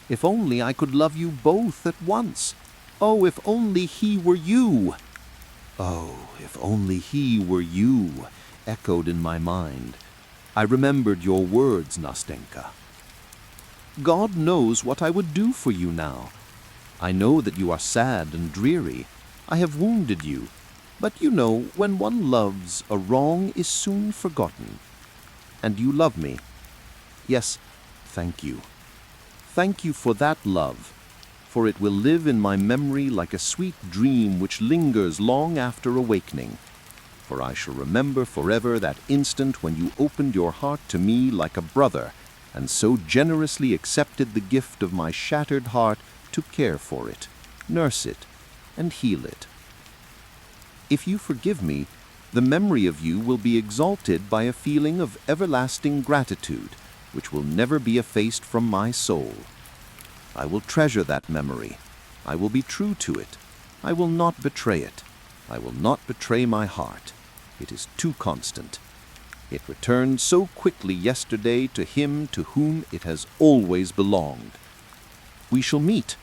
if only I could love you both at once. Oh, if only he were you. Oh, if only he were you, echoed in my mind. I remembered your words, Nastenka. God knows what I would do for you now. I know that you are sad and dreary. I have wounded you. But you know, when one loves, a wrong is soon forgotten. And you love me. Yes, thank you. Thank you for that love, for it will live in my memory like a sweet dream which lingers long after awakening. For I shall remember forever that instant when you opened your heart to me like a brother, and so generously accepted the gift of my shattered heart to care for it, nurse it, and heal it. If you forgive me, the memory of you will be exalted by a feeling of everlasting gratitude, which will never be effaced from my soul. I will treasure that memory. I will be true to it. I will not betray it. I will not betray my heart. It is too constant. It returned so quickly yesterday to him to whom it has always belonged. We shall meet.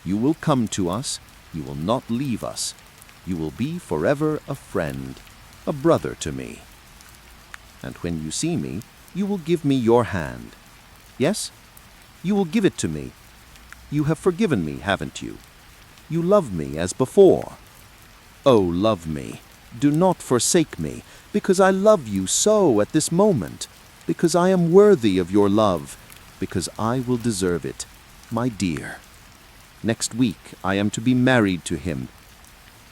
You will come to us. You will not leave us. You will be forever a friend, a brother to me. And when you see me, you will give me your hand. Yes? You will give it to me. You have forgiven me, haven't you? You love me as before. Oh, love me. Do not forsake me, because I love you so at this moment, because I am worthy of your love, because I will deserve it, my dear. Next week I am to be married to him.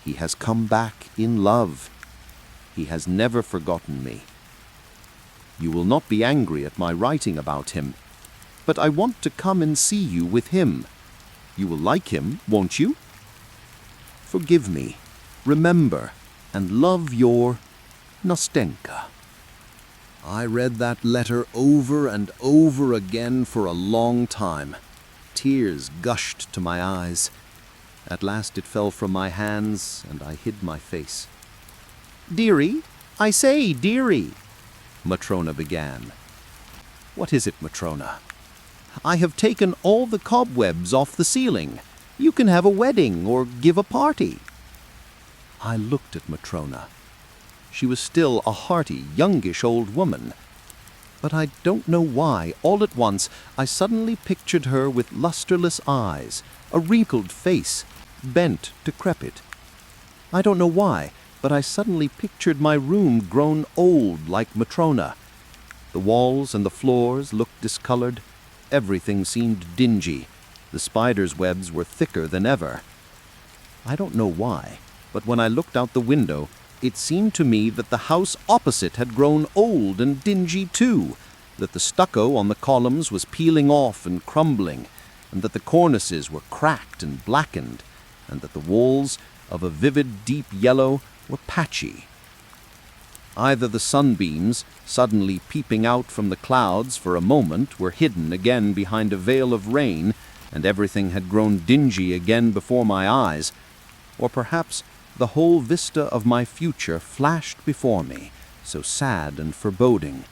He has come back in love. He has never forgotten me. You will not be angry at my writing about him, but I want to come and see you with him. You will like him, won't you? Forgive me, remember, and love your Nastenka. I read that letter over and over again for a long time. Tears gushed to my eyes. At last it fell from my hands, and I hid my face. "Dearie, I say, dearie," Matrona began. "What is it, Matrona?" "I have taken all the cobwebs off the ceiling. You can have a wedding or give a party." I looked at Matrona. She was still a hearty, youngish old woman. But I don't know why, all at once, I suddenly pictured her with lusterless eyes, a wrinkled face, bent, decrepit. I don't know why, but I suddenly pictured my room grown old like Matrona. The walls and the floors looked discolored. Everything seemed dingy. The spiders' webs were thicker than ever. I don't know why, but when I looked out the window, it seemed to me that the house opposite had grown old and dingy too, that the stucco on the columns was peeling off and crumbling, and that the cornices were cracked and blackened, and that the walls, of a vivid deep yellow, were patchy. Either the sunbeams, suddenly peeping out from the clouds for a moment, were hidden again behind a veil of rain, and everything had grown dingy again before my eyes, or perhaps the whole vista of my future flashed before me, so sad and foreboding,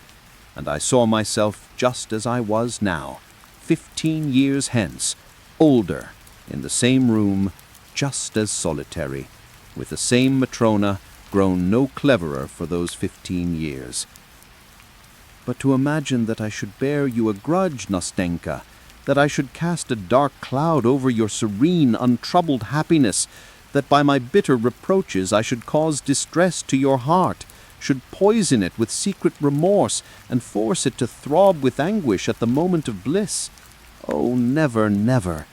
and I saw myself just as I was now, 15 years hence, older, in the same room, just as solitary, with the same Matrona, grown no cleverer for those 15 years. But to imagine that I should bear you a grudge, Nastenka, that I should cast a dark cloud over your serene, untroubled happiness, that by my bitter reproaches I should cause distress to your heart, should poison it with secret remorse, and force it to throb with anguish at the moment of bliss. Oh, never, never!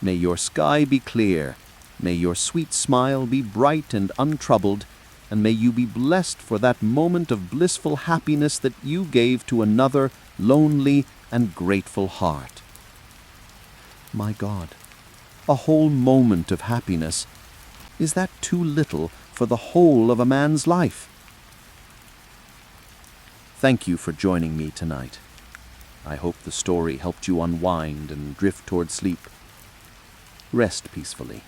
May your sky be clear, May your sweet smile be bright and untroubled, and may you be blessed for that moment of blissful happiness that you gave to another lonely and grateful heart. My God, a whole moment of happiness, is that too little for the whole of a man's life? Thank you for joining me tonight. I hope the story helped you unwind and drift toward sleep. Rest peacefully.